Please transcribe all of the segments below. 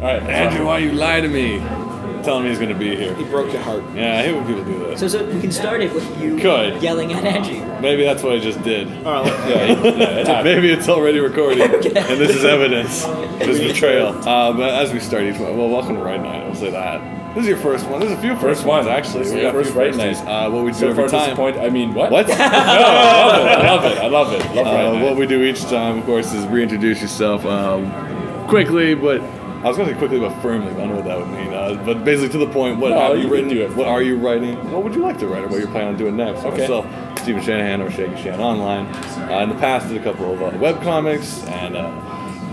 right. Andrew, why you lie to me? Telling me he's going to be here. He broke your heart. Yeah, I hate when people do that. So we can start it with you Could. yelling at Angie. Maybe that's what I just did. All right. Maybe it's already recording, and this is evidence. This betrayal. But as we start each one, well, welcome to Right Night. I'll say that. This is your first one. There's a few first ones, actually. We got first a few Right firsts. Night. What we do So every far time. disappointed. I mean, what? What? No, I love it. Love Right Night. What we do each time, of course, is reintroduce yourself quickly, but I was going to say quickly but firmly. I don't know what that would mean. But basically to the point, what have you written? What are you writing? What would you like to write or what you're planning on doing next? Okay. Myself, Stephen Shanahan or Shaky Shan Online. In the past, did a couple of web comics and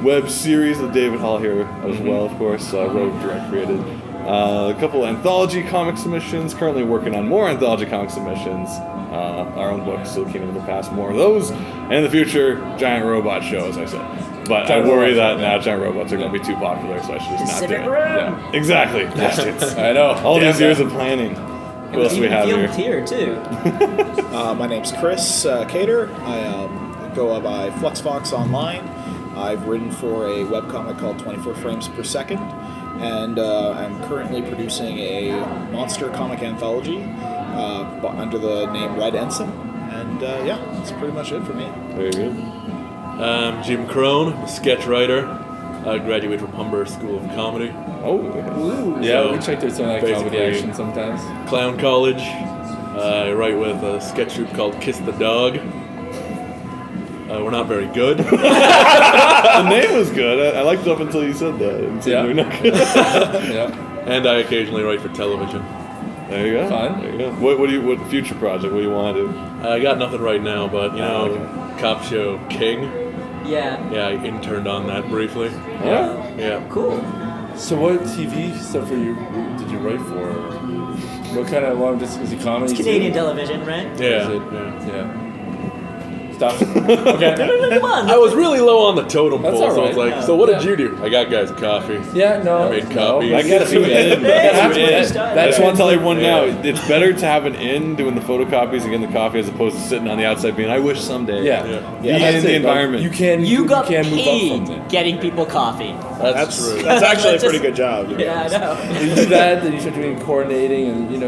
web series with David Hall here as well, of course. Wrote, direct, created. A couple of anthology comic submissions. Currently working on more anthology comic submissions. Our own books, Still Kingdom of the Past, more of those. And in the future, giant robot show, as I said. But I worry that now giant robots are going to be too popular, so I should just not do it. Yeah. Exactly. Bastards. I know. All these years of planning. Who else do we have here? Here too. My name's Chris Cater. I go by FluxFox Online. I've written for a webcomic called 24 Frames Per Second, and I'm currently producing a monster comic anthology under the name Red Ensign. And that's pretty much it for me. Very good. I'm Jim Crone, I'm a sketch writer. I graduated from Humber School of Comedy. Oh, Yeah, So, we checked out some of that comedy basically- action sometimes. Clown College. I write with a sketch group called Kiss the Dog. We're not very good. the name was good. I liked it up until you said that. Yeah. We're not good. Yeah. And I occasionally write for television. There you go. Fun. There you go. What future project? What do you want to do? I got nothing right now, but cop show King. Yeah. Yeah, I interned on that briefly. Yeah. Yeah. Cool. So what TV stuff did you write for? What kind of long distance is it comedy? It's Canadian too? television, right? Yeah. Is it? Yeah. Yeah. Stop. Okay. Come on. I was really low on the totem That's pole, all so I was right. like, so what did Yeah. you do? I got guys coffee. Yeah, no. I made copies. No. I got you in. That's where you start. I just want to tell everyone now, Yeah. it's better to have an in doing the photocopies and getting the coffee as opposed to sitting on the outside being, I wish someday. Yeah. Yeah. Be That's in the it. environment. You can. You got can move up paid from there. getting people coffee. That's true. That's actually a Just- pretty good job. to be Yeah, I honest. know. You do that, then you start doing coordinating, and you.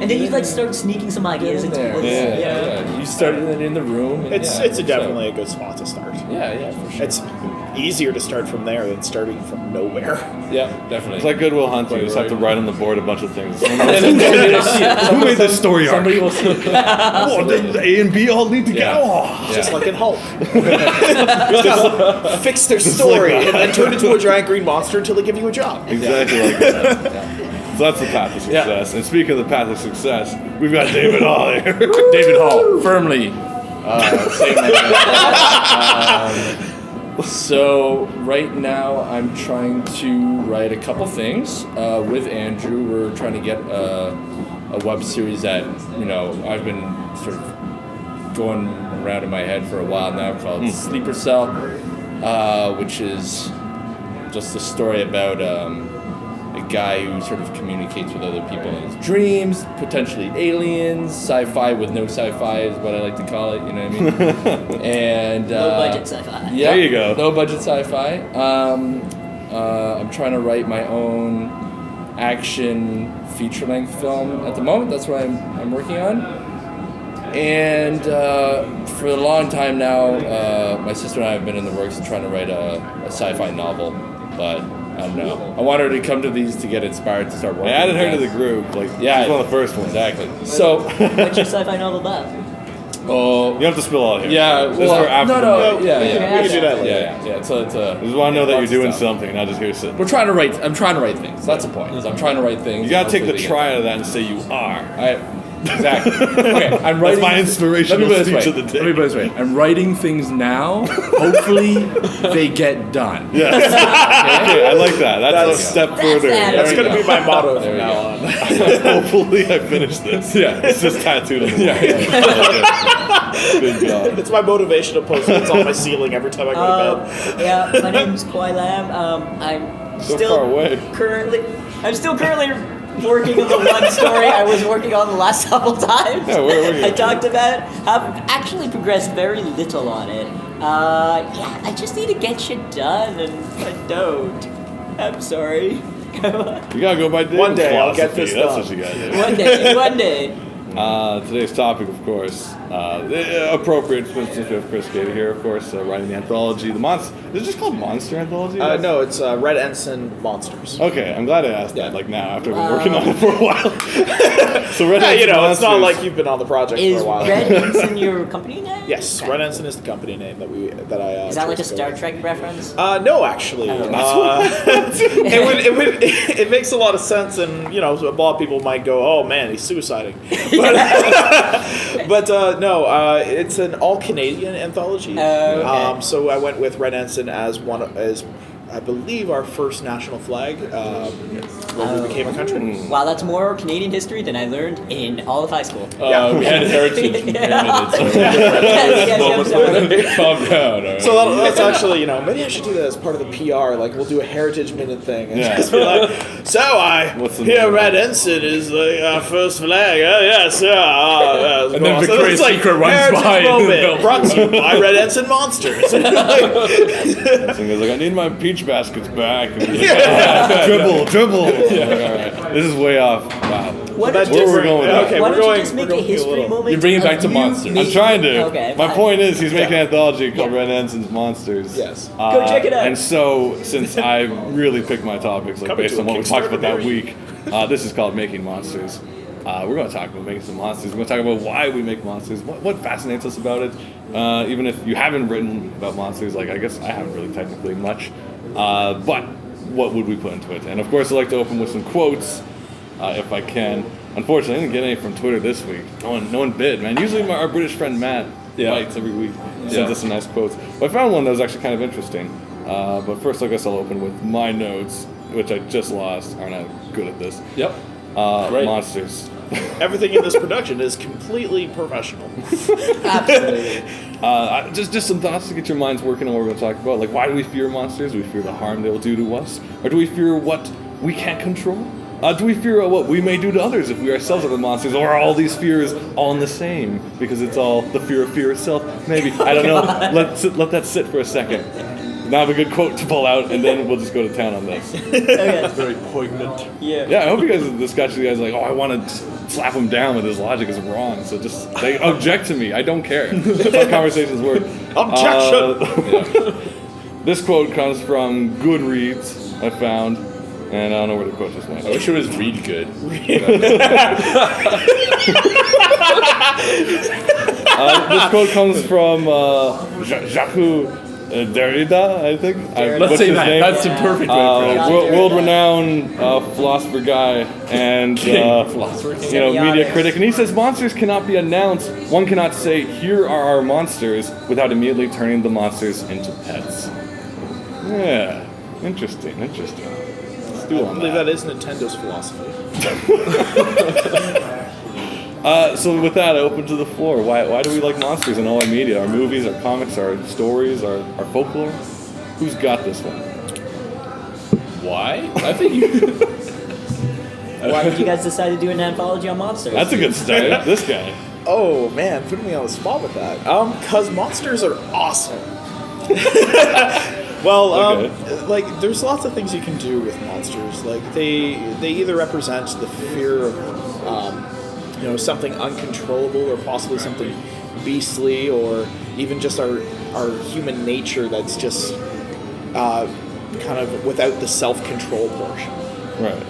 And then you like start sneaking some get ideas in into there. it. Yeah. You start in the room. And It's definitely a good spot to start. Yeah, for sure. It's easier to start from there than starting from nowhere. Yeah, definitely. It's like Goodwill Hunting. You just have to write on the board a bunch of things. And then somebody will see it. Who made this story arc? Somebody will see it. Oh, the A and B all need to Yeah. go. Oh. Just like in Hulk. Just fix their story like- and then turn into a giant green monster until they give you a job. Exactly like that. So that's the path to success. And speaking of the path to success, we've got David Hall here. David Hall, firmly saying that. So right now I'm trying to write a couple things with Andrew. We're trying to get a web series that I've been sort of going around in my head for a while now called Sleeper Cell, which is just a story about a guy who sort of communicates with other people in his dreams, potentially aliens, sci-fi with no sci-fi is what I like to call it, you know what I mean? And Low budget sci-fi. Yeah, There you go. low budget sci-fi. I'm trying to write my own action feature-length film at the moment. That's what I'm working on. And for a long time now, my sister and I have been in the works of trying to write a sci-fi novel, but I don't know. I want her to come to these to get inspired to start working. I added her to again. the group. Like, Yeah, she's one of the first ones. Exactly. So, What's your sci-fi novel about? oh, You don't have to spill all here. yeah. This is for after. no, yeah. We can do that later. Yeah. So it's I just want to know that you're lots of doing stuff. something, not just here sitting. I'm trying to write things. That's the point. Is I'm trying to write things. You gotta take the Hopefully they try out of that and say you are. Exactly. Okay, I'm That's writing. my inspirational Let me put it speech this of way. the day. Let me put it this way. I'm writing things now. Hopefully, they get done. Yes. Okay, I like that. That's a step further. that. That's we going to go. be my motto There from we now go. on. Hopefully I finish this. Yeah. It's just tattooed on the wall. Good job. It's my motivational post that's on my ceiling every time I go to bed. Yeah, my name's Kawai Lam. I'm So still far away. currently working on the one story I was working on the last couple times. Yeah, where I talked about. I've actually progressed very little on it. Yeah, I just need to get shit done, and I don't. I'm sorry. You gotta go by David's One day I'll get philosophy. this That's done. what you gotta do. One day. Today's topic, of course, appropriate since we have Chris Gator here, of course, writing the anthology. The monster. Is it just called Monster Anthology? No, it's Red Ensign Monsters. Okay, I'm glad I asked Yeah. that. Like now, after I've been working on it for a while. So Red Yeah, Ensign you know, it's not Monsters- like you've been on the project Is for a while. Red Ensign your company name? Yes, Okay. Red Ensign is the company name that I. Is that like a chose to go Star with. Trek reference? No, actually, Oh. it makes a lot of sense, and you know, a lot of people might go, "Oh man, he's suiciding," but no, it's an all Canadian anthology. Okay. So I went with Red Ensign as I believe, our first national flag when we became a country. Wow, that's more Canadian history than I learned in all of high school. Yeah. We had heritage minutes. Yes, I'm sorry. Calm down. All right. So that's actually, you know, maybe I should do that as part of the PR. Like, we'll do a Heritage Minute thing and Yeah. just be like, so What's the here name? Red Ensign is like our first flag. Oh, yes, yeah. And then Victoria's Secret runs Heritage by and moment, they'll- brought to you by Red Ensign Monsters. And he's like, I need my peach baskets back. And he's like, dribble. Yeah. All right. This is way off. Wow. What That's if you Where we're different. going with that? Okay, Why we're don't going. you just make we're a going history little- moment? You're bringing it back of to you monsters. I'm making- trying to. Okay. My fine. point is, he's making Yeah. an anthology called Yeah. Red Ensign's Monsters. Yes. Go check it out. And so, since I really pick my topics like Coming based to on a what we talked about that Kickstarter week, this is called Making Monsters. We're going to talk about making some monsters. We're going to talk about why we make monsters, what fascinates us about it. Even if you haven't written about monsters, like I guess I haven't really technically much, but what would we put into it? And of course, I like to open with some quotes, if I can. Unfortunately, I didn't get any from Twitter this week. No one bid, man. Usually our British friend Matt bites every week, sends us some nice quotes. But I found one that was actually kind of interesting. But first, I guess I'll open with my notes, which I just lost. Aren't I good at this? Yep. Great. Monsters. Everything in this production is completely professional. Absolutely. Just some thoughts to get your minds working on what we're going to talk about. Like, why do we fear monsters? Do we fear the harm they will do to us? Or do we fear what we can't control? Do we fear what we may do to others if we ourselves are the monsters? Or are all these fears all in the same? Because it's all the fear of fear itself? Maybe. I don't know. Let that sit for a second. Now I have a good quote to pull out, and then we'll just go to town on this. Okay. Very poignant. Yeah. Yeah, I hope you guys discuss. You guys are like, oh, I want to slap him down with his logic is wrong. So just they object to me. I don't care. That's how conversations work. Objection! This quote comes from Goodreads. I found, and I don't know where the quote just went. I wish it was read good. This quote comes from Jacques Derrida, I think. Let's say that. That's the perfect way to pronounce it. World-renowned philosopher guy and Philosopher. media critic, and he says monsters cannot be announced. One cannot say, "Here are our monsters," without immediately turning the monsters into pets. Yeah, interesting. Let's do I on believe that. that is Nintendo's philosophy. So with that, I open to the floor. Why do we like monsters in all our media? Our movies, our comics, our stories, our folklore? Who's got this one? Why? I think you. Why did you guys decide to do an anthology on monsters? That's a good start. This guy. Oh man, putting me on the spot with that. Cause monsters are awesome. Well, Okay. like there's lots of things you can do with monsters. Like they either represent the fear of something uncontrollable or possibly something beastly, or even just our human nature that's just kind of without the self-control portion. Right.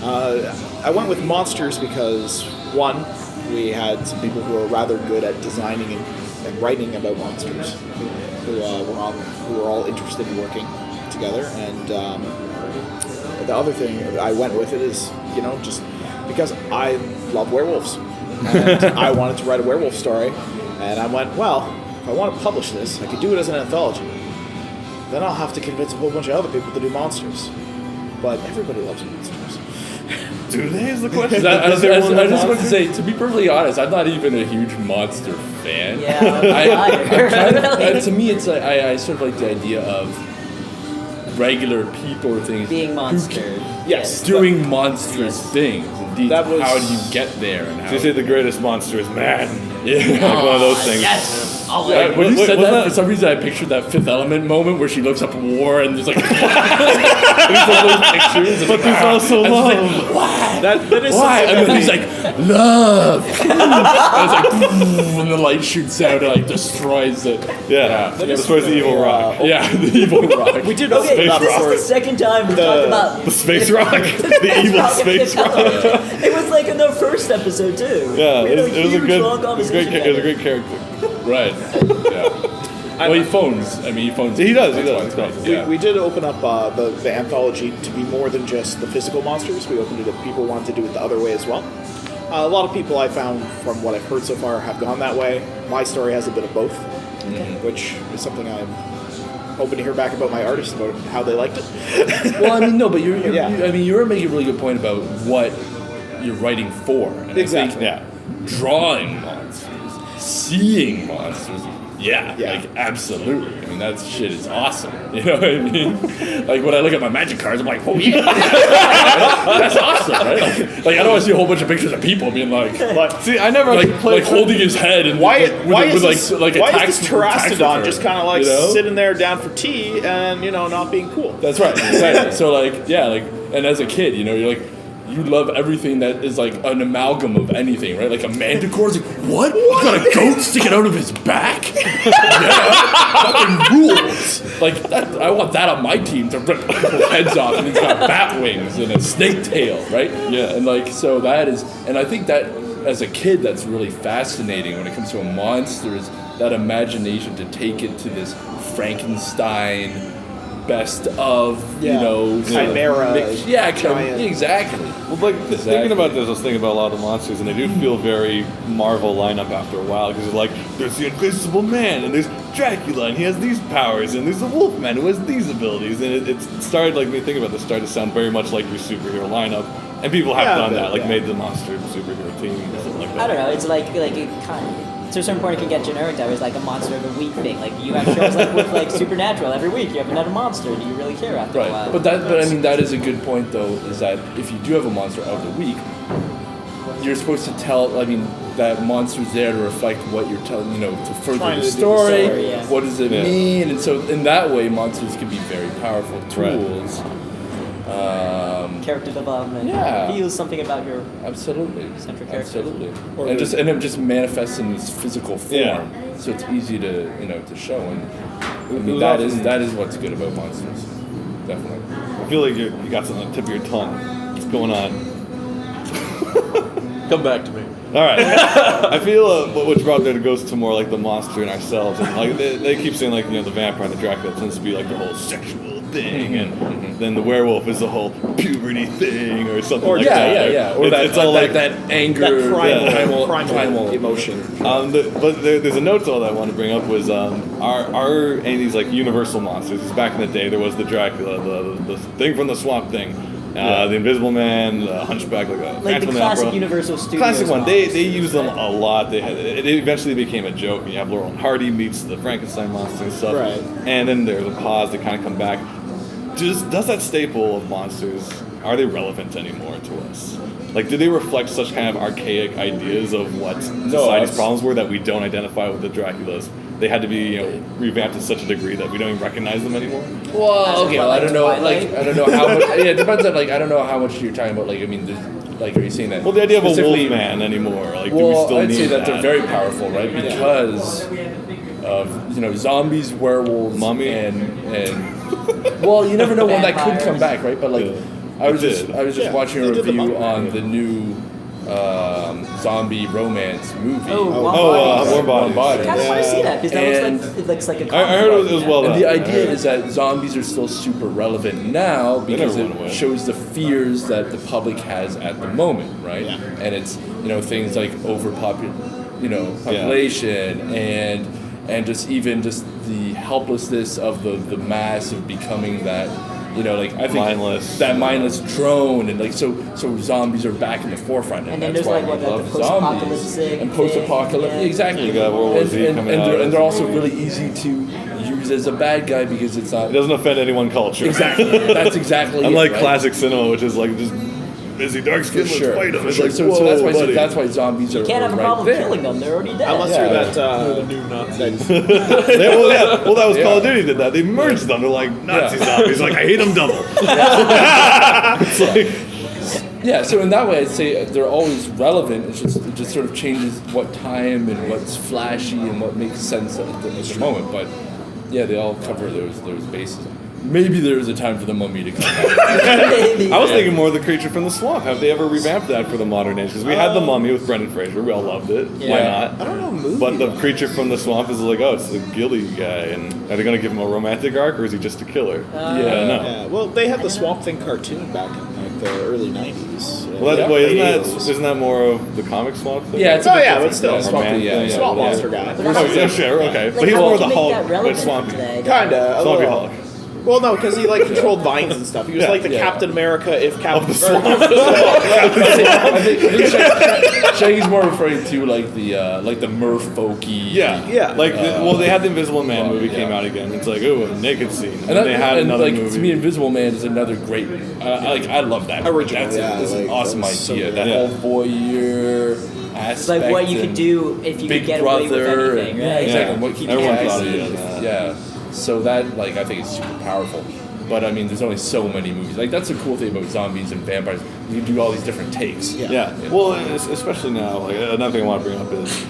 I went with monsters because, one, we had some people who were rather good at designing and writing about monsters, who were all interested in working together. And the other thing I went with it is, just because I love werewolves. And I wanted to write a werewolf story. And I went, well, if I want to publish this, I could do it as an anthology. Then I'll have to convince a whole bunch of other people to do monsters. But everybody loves monsters. Do they is the question? I Does everyone love just want to monsters? say, to be perfectly honest, I'm not even a huge monster fan. Yeah. To me, it's like, I sort of like the idea of regular people or things Being who monsters. Yes. doing monstrous things and That was- how do you get there? And how So you say the greatest monster is man. yeah. Like one of those things. Yes. I'll Yeah, wait. when you Wait, said wasn't that, that- for some reason I pictured that Fifth Element moment where she looks up war and there's like, and it's like those pictures. But there's also and it's love. like, why? That is Why? something And that then he's like, love. and it's like, and the light shoots out and like destroys it. Yeah, destroys the evil rock. Yeah, the evil rock. we did Okay, open up this for is the second time we the- talked about The space rock, the evil rock space and rock. Element. It was like in the first episode too. Yeah, We had it was a huge, good, long it was a great, conversation it was a about great character. Right. Yeah. Well, he phones. I mean, he phones. He does, he That's does, why it's he does. great. Yeah. We did open up the anthology to be more than just the physical monsters. We opened it up. People wanted to do it the other way as well. A lot of people I found, from what I've heard so far, have gone that way. My story has a bit of both, which is something I'm hoping to hear back about my artists about how they liked it. Well, I mean, no, but you're Yeah. I mean, you're making a really good point about what you're writing for. And I think Exactly. Yeah. drawing monsters, seeing monsters. Yeah, Yeah. like absolutely. I mean, that shit is awesome. You know what I mean? Like when I look at my magic cards, I'm like, oh yeah, that's awesome, right? Like I don't want to see a whole bunch of pictures of people being like, But See, I never like, actually played. like holding his head and why, with, why, with, is like this, a why tax, is this tax Terastodon return, just kind of like you know? sitting there down for tea and, not being cool? That's right. Exactly. So like, yeah, like, and as a kid, you're like, you love everything that is like an amalgam of anything, right? Like a manticore's like, what? He's got a goat sticking out of his back? Yeah, fucking rules. Like that, I want that on my team to rip people's heads off, and he's got bat wings and a snake tail, right? Yeah, and like so that is, and I think that as a kid, that's really fascinating when it comes to a monster is that imagination to take it to this Frankenstein. Best of, sort of Chimera, giant. exactly. Well, like thinking about this, I was thinking about a lot of the monsters, and they do feel very Marvel lineup after a while because it's like there's the Invisible Man, and there's Dracula, and he has these powers, and there's the Wolfman who has these abilities, and it started like me thinking about this started to sound very much like your superhero lineup, and people have Yeah, done but- that, like yeah. made the monster superhero team or something like that. I don't know. It's like it kind of, to a certain point it can get generic. That was like a monster of the week thing. Like you have shows like with like Supernatural every week. You have another monster. Do you really care after a Right, while? but I mean that is a good point though. Is that if you do have a monster of the week, you're supposed to tell. I mean that monster's there to reflect what you're telling. To further Trying the to do the story. story, yeah. What does it Yeah. mean? And so in that way, monsters can be very powerful tools. Character development. Yeah. Feels something about your Absolutely, Central characters. absolutely, Or and the- it just manifests in this physical form. Yeah. So it's easy to to show, and I It mean was that is often- what's good about monsters, definitely. I feel like you got something on the tip of your tongue. What's going on? Come back to me. All right. I feel what you brought there goes to more like the monster in ourselves, and like they keep saying like the vampire and the Dracula tends to be like the whole sexual thing, and then the werewolf is the whole puberty thing or something Or like yeah, that. yeah, yeah. Or it's all like that anger, That primal, primal emotion. But there's a note though that I want to bring up was are any of these like universal monsters? 'Cause back in the day there was the Dracula, the thing from the Swamp Thing, the Invisible Man, the Hunchback, like like Phantom the of the classic Opera. Universal Studios. Classic one. They monsters. use them a lot. It eventually became a joke. You have Laurel and Hardy meets the Frankenstein monster and stuff. Right. And then there's a pause. They kind of come back. Does that staple of monsters, are they relevant anymore to us? Like, do they reflect such kind of archaic ideas of what society's problems were that we don't identify with the Draculas? They had to be, revamped to such a degree that we don't even recognize them anymore. Well, okay, well, I don't know. Twilight? Like, I don't know how much. Yeah, it depends on I don't know how much you're talking about. Like, I mean, are you saying that? Well, the idea of a specifically- Wolfman anymore. Like, do we Well, still I'd need say that that? they're very powerful, right? Because of zombies, werewolves, Mummy? and well, you never know when that could Vampires. come back, right? But like, Yeah. I was It just did. Yeah, watching a they did the review Mummy. on the new zombie romance movie. Oh, Oh, Warm Warm Warm Bodies. I kind of want to see that because that And- looks like a. I heard it was well done. And the I idea heard. is that zombies are still super relevant now because never went away. it shows the fears that the public has at the moment, right? Yeah. And it's things like population and just the helplessness of the mass of becoming that. I think Mindless. that mindless drone, and so zombies are back in the forefront, And then that's there's why like we the love post-apocalyptic zombies and thing, post-apocalyptic, yeah. exactly. You got World War Z and, coming and out. they're, and they're also really easy to use as a bad guy because it's not It doesn't offend anyone culture. exactly. That's exactly Unlike it, right? classic cinema, which is like just is he dark skinned? Let's fight him. It's Sure. like, So whoa, that's why buddy. that's why zombies are Can't have a right problem there. killing them. They're already dead. Unless Yeah. you're that. The new Nazis. Well, that was Yeah. Call of Duty did that. They merged them. They're like Nazi zombies. Like I hate them double. It's like, Yeah, so in that way, I'd say they're always relevant. It just sort of changes what time and what's flashy and what makes sense at the moment. But yeah, they all cover those bases. Maybe there was a time for the mummy to come out. I was thinking more of the creature from the swamp. Have they ever revamped that for the modern age? Because we had the mummy with Brendan Fraser. We all loved it. Why Yeah. not? I don't know, movie. But the creature from the swamp is like, oh, it's the ghillie guy. And are they going to give him a romantic arc, or is he just a killer? I don't know. Yeah, well, they had the Swamp Thing cartoon back in like the early '90s. Well, Yeah. wait, Late isn't that more of the comic swamp thing? Yeah, it's a Oh, bit yeah, different. but still, Swamp Thing, yeah, Swamp monster guy. Oh, yeah, sure, okay. But Like, he's how more would the you make Hulk, that but relevant swampy. today? Kinda. a Swampy little. Hulk. Well, no, because he like controlled vines and stuff. He was Yeah. like the Yeah. Captain America if Captain the America. I think Shaggy's more referring to like the merfolky. Yeah. Like, they had the Invisible Man movie came out again. It's like, ooh, a naked scene. And then they had another like, movie. To me, Invisible Man is another great. I love that. Original, That's yeah, it's an like, awesome that was so idea. good. That Yeah. whole voyeur aspect. It's like what you and could do if you Big could get away Brother. with anything, and, right? exactly. Yeah. What you Everyone can thought see. of that. Yeah. So that I think is super powerful. But I mean, there's only so many movies. Like that's the cool thing about zombies and vampires. You can do all these different takes. Yeah. Well, especially now, like another thing I want to bring up is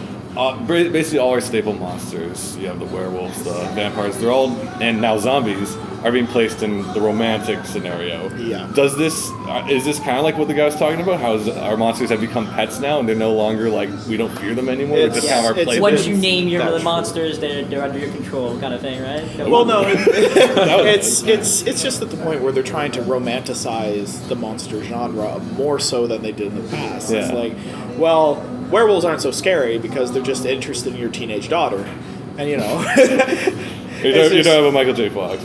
basically all our staple monsters. You have the werewolves, the vampires. They're all, and now zombies are being placed in the romantic scenario. Yeah. Does this is this kind of like what the guy was talking about? How our monsters have become pets now, and they're no longer like we don't fear them anymore. It's just It's- kind of our it's- play. Once you name your That's the monsters, they're under your control, kind of thing, right? Well, no, it's just at the point where they're trying to romanticize the monster genre more so than they did in the past. It's Yeah. like, well, werewolves aren't so scary because they're just interested in your teenage daughter, and you know. You It's don't just- have a Michael J. Fox.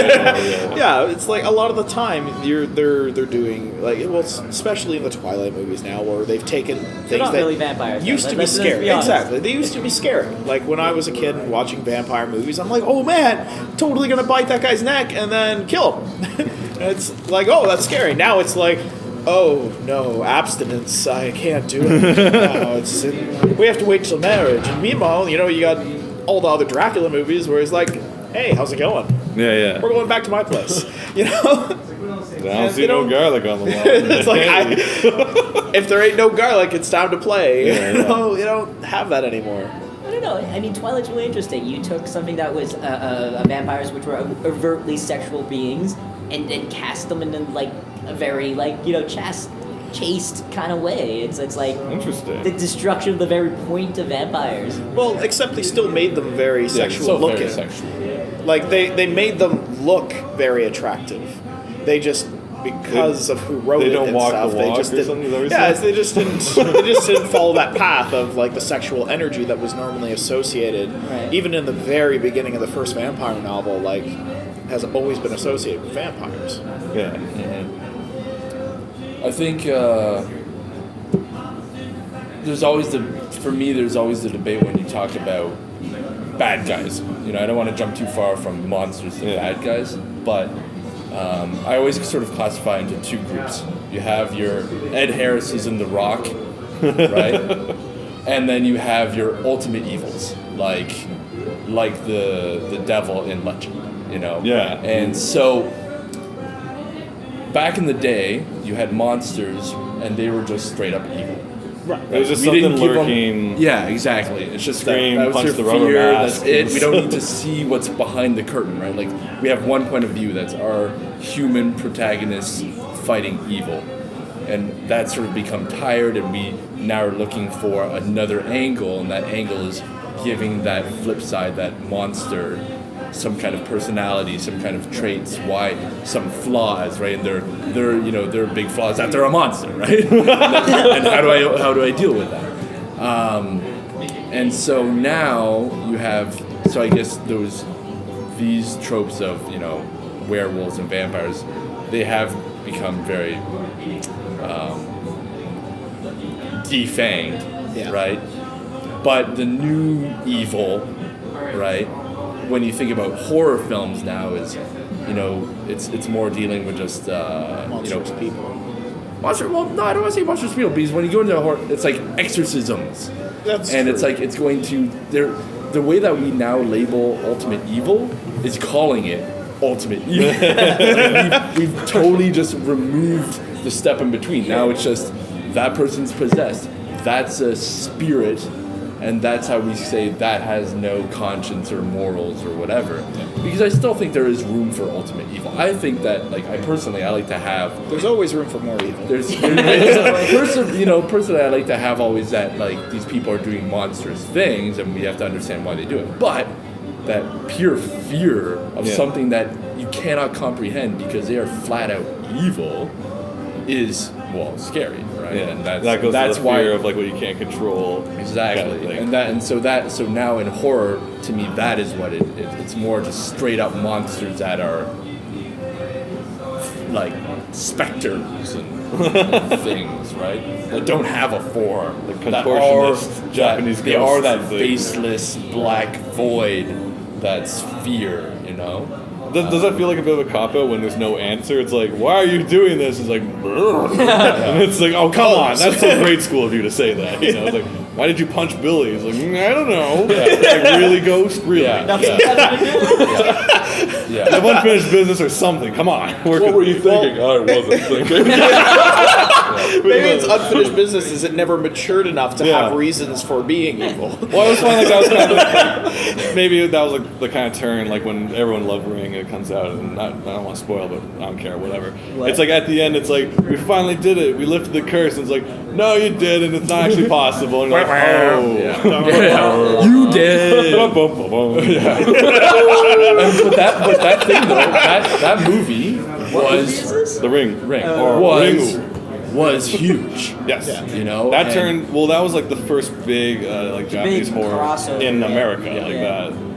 Yeah, it's like a lot of the time they're doing like, well, especially in the Twilight movies now, where they've taken things They're not that really vampires. used to be Let's scary. be honest. Exactly, they used to be scary. Like when I was a kid and watching vampire movies, I'm like, oh man, totally gonna bite that guy's neck and then kill him. And it's like, oh, that's scary. Now it's like, oh no, abstinence, I can't do it. No, we have to wait till marriage. And meanwhile, you know, you got all the other Dracula movies where he's like, hey, how's it going? Yeah. We're going back to my place. You know? I don't see no garlic on the wall. It's like, if there ain't no garlic, it's time to play. Yeah, You know, you don't have that anymore. I don't know. I mean, Twilight's really interesting. You took something that was vampires, which were overtly sexual beings, and then cast them in like a very chaste kind of way. It's like Interesting. the destruction of the very point of vampires. Well, except they still made them very sexual so looking. very sexual. Like they made them look very attractive. They just because of who wrote they it don't and walk stuff, the they walk just or didn't. something, is that what Yeah, you're saying? they just didn't follow that path of like the sexual energy that was normally associated. Right. Even in the very beginning of the first vampire novel, like has always been associated with vampires. Yeah. I think there's always the debate when you talk about bad guys. You know, I don't want to jump too far from monsters to bad guys, but I always sort of classify into two groups. You have your Ed Harris's in The Rock, right? And then you have your ultimate evils, like the devil in Legend, you know? Yeah. And so back in the day, you had monsters, and they were just straight up evil. Right. There's just We something didn't give them- lurking. Yeah, exactly. It's just Scream, that was punch your the rubber fear. mask. That's it. We don't need to see what's behind the curtain, right? Like we have one point of view. That's our human protagonists fighting evil, and that's sort of become tired. And we now are looking for another angle, and that angle is giving that flip side, that monster, some kind of personality, some kind of traits, why some flaws, right? And they're big flaws that they're a monster, right? And how do I deal with that? And so now you have, so I guess these tropes of werewolves and vampires, they have become very defanged, right? But the new evil, right? When you think about horror films now, is it's more dealing with just Monstrous people. monster. Well, no, I don't want to say monsters feel because when you go into a horror, it's like exorcisms, That's and true. it's like it's going to the way that we now label ultimate evil is calling it ultimate evil. Like we've totally just removed the step in between. Now it's just that person's possessed. That's a spirit. And that's how we say that has no conscience or morals or whatever. Because I still think there is room for ultimate evil. I think that, like, I like to have. There's always room for more evil. Personally, I like to have always that, like, these people are doing monstrous things and we have to understand why they do it. But that pure fear of something that you cannot comprehend because they are flat out evil is, well, scary, right? Yeah, And that goes that's to the fear of like what you can't control. Exactly, kind of so now in horror, to me, that is what it's more just straight up monsters that are like specters and things, right? That don't have a form. Like contortionist Japanese They are ghosts that and things. faceless black void that's fear, you know? Does that feel like a bit of a cop-out when there's no answer? It's like, why are you doing this? It's like, and it's like, oh, come on, that's so grade school of you to say that. You know, it's like, why did you punch Billy? It's like, I don't know. It's like, really, Ghost? Really? Nothing better to do. Yeah. You have unfinished business or something. Come on. What were you thinking? I wasn't thinking. Maybe it's unfinished business is it never matured enough to have reasons for being evil. Well, I was finding like that was kind of maybe that was like the kind of turn like when everyone loved Ring and it comes out and I don't want to spoil but I don't care whatever. What? It's like at the end it's like we finally did it, we lifted the curse and it's like no you didn't, it's not actually possible and you're like oh You did. Bum, bum, bum, bum. but that thing though, that movie was The Ring was huge. yes You know, that and- turned well that was like the first big like Japanese horror crossover. in America Yeah. like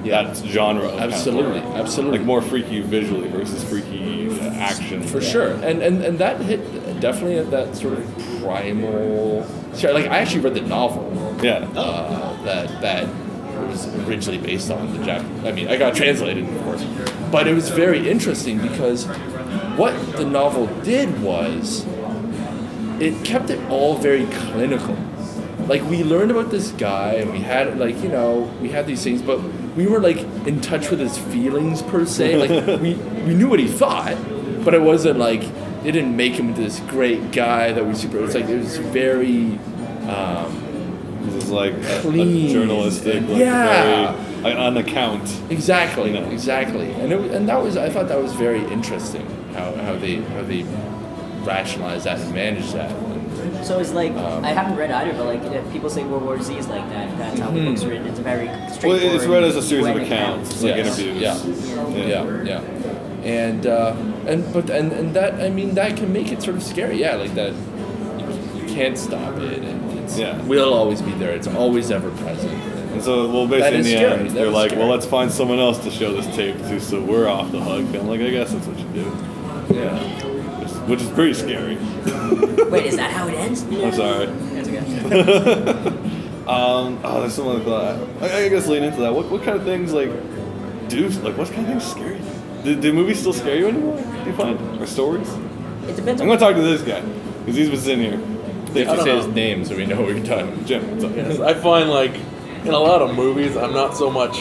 Yeah. that genre of kind of Absolutely, horror. absolutely. Like more freaky visually versus freaky action. For sure, and that hit definitely at that sort of primal. Like I actually read the novel Yeah. that was originally based on the Japanese. I mean, I got translated, of course, but it was very interesting because what the novel did was it kept it all very clinical. Like we learned about this guy and we had we had these things, but we were like in touch with his feelings per se. Like we knew what he thought, but it wasn't like they didn't make him this great guy that we super. It was like it was very This is like a clean, journalistic, like yeah. very like an account. exactly, You know. exactly, and that was I thought that was very interesting how they rationalized that and managed that. So it's like I haven't read either, but like people say World War Z is like that. That's how the book's written. It's a very Well, straightforward. it's read as a series of poetic accounts, it's like Yes. interviews. Yeah. And that I mean that can make it sort of scary. Yeah, like that you can't stop it, and it's will always be there. It's always ever present. And so, well, basically in is the scary. end, That they're is like, scary. well, let's find someone else to show this tape to, so we're off the hook. And I'm like, I guess that's what you do. Yeah. Which is pretty scary. Wait, is that how it ends? I'm sorry. That's okay. There's someone that I guess lean into that. What kind of things what kind of things scare you? Do movies still scare you anymore? Do you find or stories? It depends I'm on. gonna talk to this guy because he's been sitting here. You have to I say don't his know. name so we know what you're talking about. Jim, what's up? Yes, I find like in a lot of movies, I'm not so much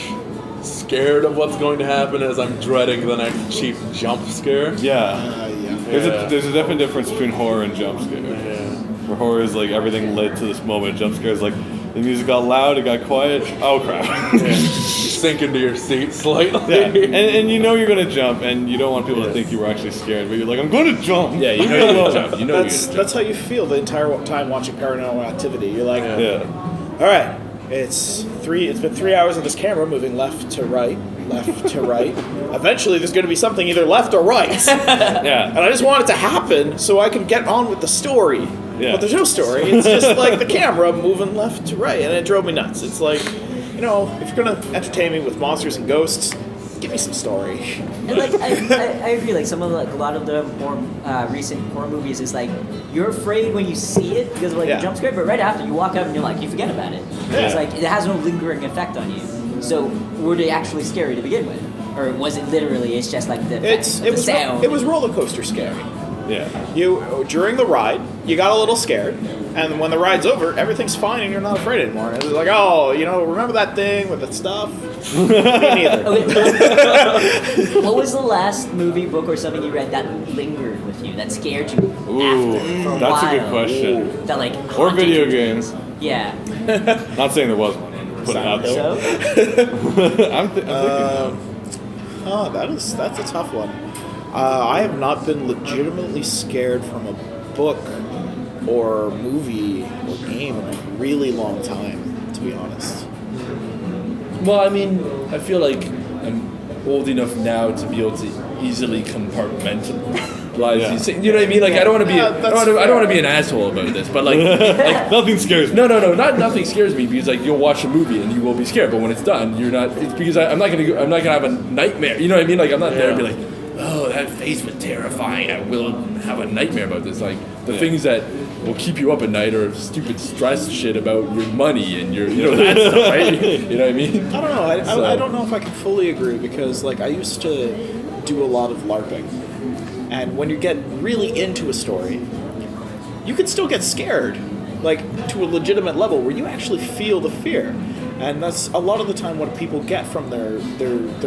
scared of what's going to happen as I'm dreading the next cheap jump scare. Yeah. There's Yeah. a definite difference between horror and jump scare. Yeah. Where horror is like everything led to this moment. Jump scare is like the music got loud, it got quiet. Oh crap! You sink into your seat slightly. Yeah, and you know you're gonna jump, and you don't want people to think you were actually scared, but you're like, I'm going to jump. Yeah, you know you're gonna jump. You know you're gonna jump. That's how you feel the entire time watching Paranormal Activity. You're like, Yeah. all right, it's been 3 hours of this camera moving left to right. Eventually, there's going to be something either left or right. Yeah. And I just want it to happen so I can get on with the story. Yeah. But there's no story. It's just like the camera moving left to right, and it drove me nuts. It's like, if you're going to entertain me with monsters and ghosts, give me some story. And like I agree. Like some of a lot of the more recent horror movies is like you're afraid when you see it because of like Yeah. the jump scare, but right after you walk up and you're like you forget about it. It's like it has no lingering effect on you. So were they actually scary to begin with, or was it literally? It's just like the sound. It was roller coaster scary. Yeah. During the ride, you got a little scared, and when the ride's over, everything's fine and you're not afraid anymore. And it's like, oh, remember that thing with that stuff? Me neither. Okay. What was the last movie, book, or something you read that lingered with you, that scared you Ooh, after for a that's while? a good question. That like Or haunted video you? games. Yeah. Not saying there was one. Put it out there. So? I'm thinking. Oh, that's a tough one. I have not been legitimately scared from a book or movie or game in a really long time, to be honest. Well, I mean, I feel like I'm old enough now to be able to easily compartmentalize these things. You know what I mean? Like, I don't want to be, I don't want to be an asshole about this, but like Nothing scares me. no, nothing scares me because like you'll watch a movie and you will be scared, but when it's done, you're not. It's because I'm not gonna have a nightmare. You know what I mean? Like I'm not there to be like, oh, that face was terrifying. I will have a nightmare about this. Like the things that will keep you up at night are stupid stress shit about your money and your, that stuff, right? You know what I mean? I don't know. I don't know if I can fully agree because like I used to do a lot of LARPing, and when you get really into a story, you can still get scared, like to a legitimate level where you actually feel the fear. And that's a lot of the time what people get from their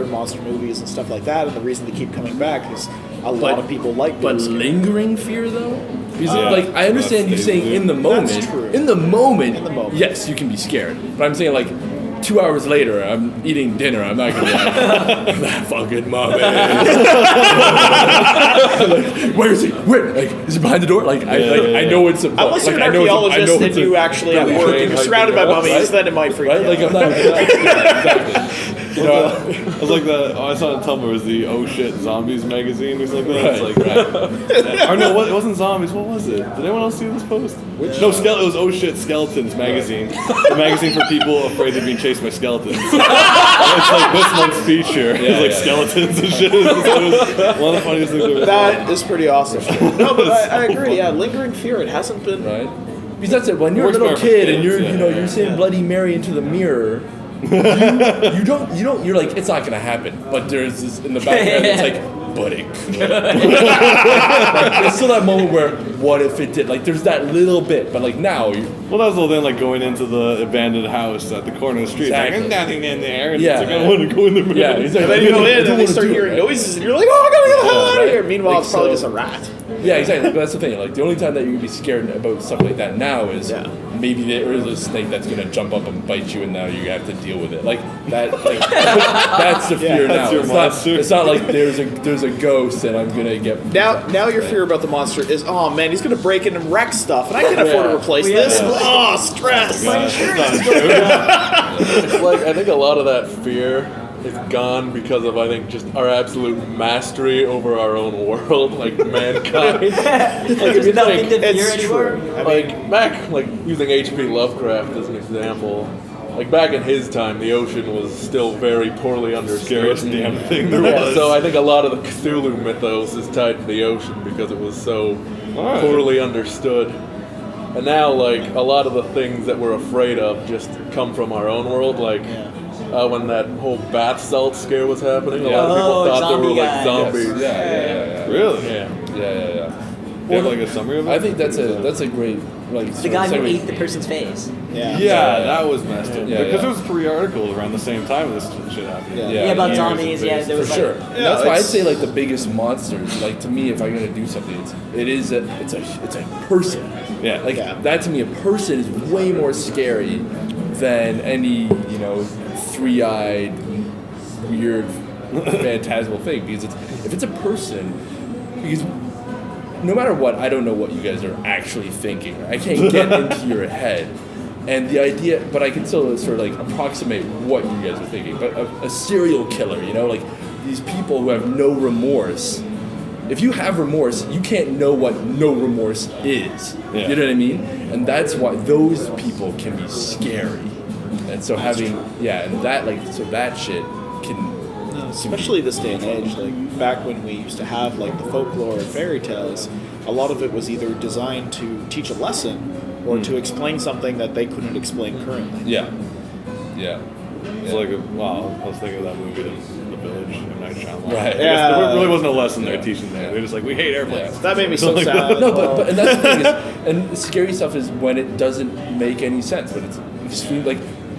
monster movies and stuff like that, and the reason they keep coming back is a lot of people like But being scared. lingering fear though? Because like I understand you That's saying in the moment. That's true. In the moment, In the moment. yes, you can be scared. But I'm saying like 2 hours later, I'm eating dinner. I'm not gonna be like, that fucking mummy. Like, where is he? Where? Like, is he behind the door? Like, I know it's a. Unless like, you're I an know it's a- I archaeologist know and it's a- you actually at work and you're surrounded by mummies, then it might freak right? you Like out. I'm not. Exactly. You know, I was like that. I saw on Tumblr was the "Oh shit zombies" magazine or something. Right, It's like, or no, it wasn't zombies. What was it? Did anyone else see this post? No, it was "Oh shit skeletons" magazine. The magazine for people afraid of being chased by skeletons. It's like this month's feature. It's like skeletons and shit. It was one of the funniest things I've ever seen. That is pretty awesome. No, but I agree. Yeah, lingering fear. It hasn't been. right? Because that's it. When you're a Works little better for kid and kids, you're saying Bloody Mary into the mirror. you don't you're like it's not gonna happen, but there's this in the background it's like but it could. Like, there's still that moment where what if it did, like there's that little bit, but like now Well, that was the whole thing, like going into the abandoned house at the corner of the street. Exactly. Like, there's nothing in there. And Yeah. it's like, I want to go in the room. yeah exactly. And then you go in I and don't they wanna start do it, hearing right? noises and you're like, oh, I gotta get the hell out of right. here. Meanwhile, Like, it's probably so- just a rat. Yeah, exactly. But that's the thing. Like the only time that you can be scared about stuff like that now is Yeah. maybe there is a snake that's gonna jump up and bite you, and now you have to deal with it. Like that. Like, that's the fear that's now. your It's monster. not. It's not like there's a ghost and I'm gonna get. Now your fear about the monster is, oh man, he's gonna break in and wreck stuff, and I can't afford to replace this. Oh, stress. It's like I think a lot of that fear is gone because of I think just our absolute mastery over our own world, like mankind. Like There's nothing to fear It's anymore. true. I like mean, back, like using H.P. Lovecraft as an example. Like back in his time, the ocean was still very poorly understood. Scariest damn thing there Yeah, was. so I think a lot of the Cthulhu mythos is tied to the ocean because it was so Alright. poorly understood. And now, like, a lot of the things that we're afraid of just come from our own world. Like, when that whole bath salt scare was happening, a lot of people Oh, thought they were zombie like guy. zombies. Yeah. Really? Yeah. Do you have like a summary of it? I think that's a great like. The guy who ate the person's face. yeah. Yeah, that was messed up. Yeah, because yeah. there was 3 articles around the same time this shit happened. Yeah. Yeah, about years zombies. of Yeah, base, there For was sure. like. And that's why I'd it's- say like the biggest monsters. Like to me, if I'm gonna do something, it's a person. Yeah. Like Yeah. that to me, a person is way more scary than any 3-eyed weird phantasmal thing because if it's a person, because no matter what, I don't know what you guys are actually thinking. I can't get into your head. And the idea, but I can still sort of like approximate what you guys are thinking. But a serial killer, like these people who have no remorse. If you have remorse, you can't know what no remorse is. Yeah. You know what I mean? And that's why those people can be scary. And so and that shit can. Especially this day and age, like back when we used to have like the folklore and fairy tales, a lot of it was either designed to teach a lesson or to explain something that they couldn't explain currently. Yeah. It's like, wow, I was thinking of that movie, The Village, M. Night Shyamalan. Right. I guess Yeah. there really wasn't a lesson they're Yeah. teaching there. They're just like, we hate airplanes. That made me so Like sad. that. No, but and that's the thing is, and the scary stuff is when it doesn't make any sense. When it's extreme, like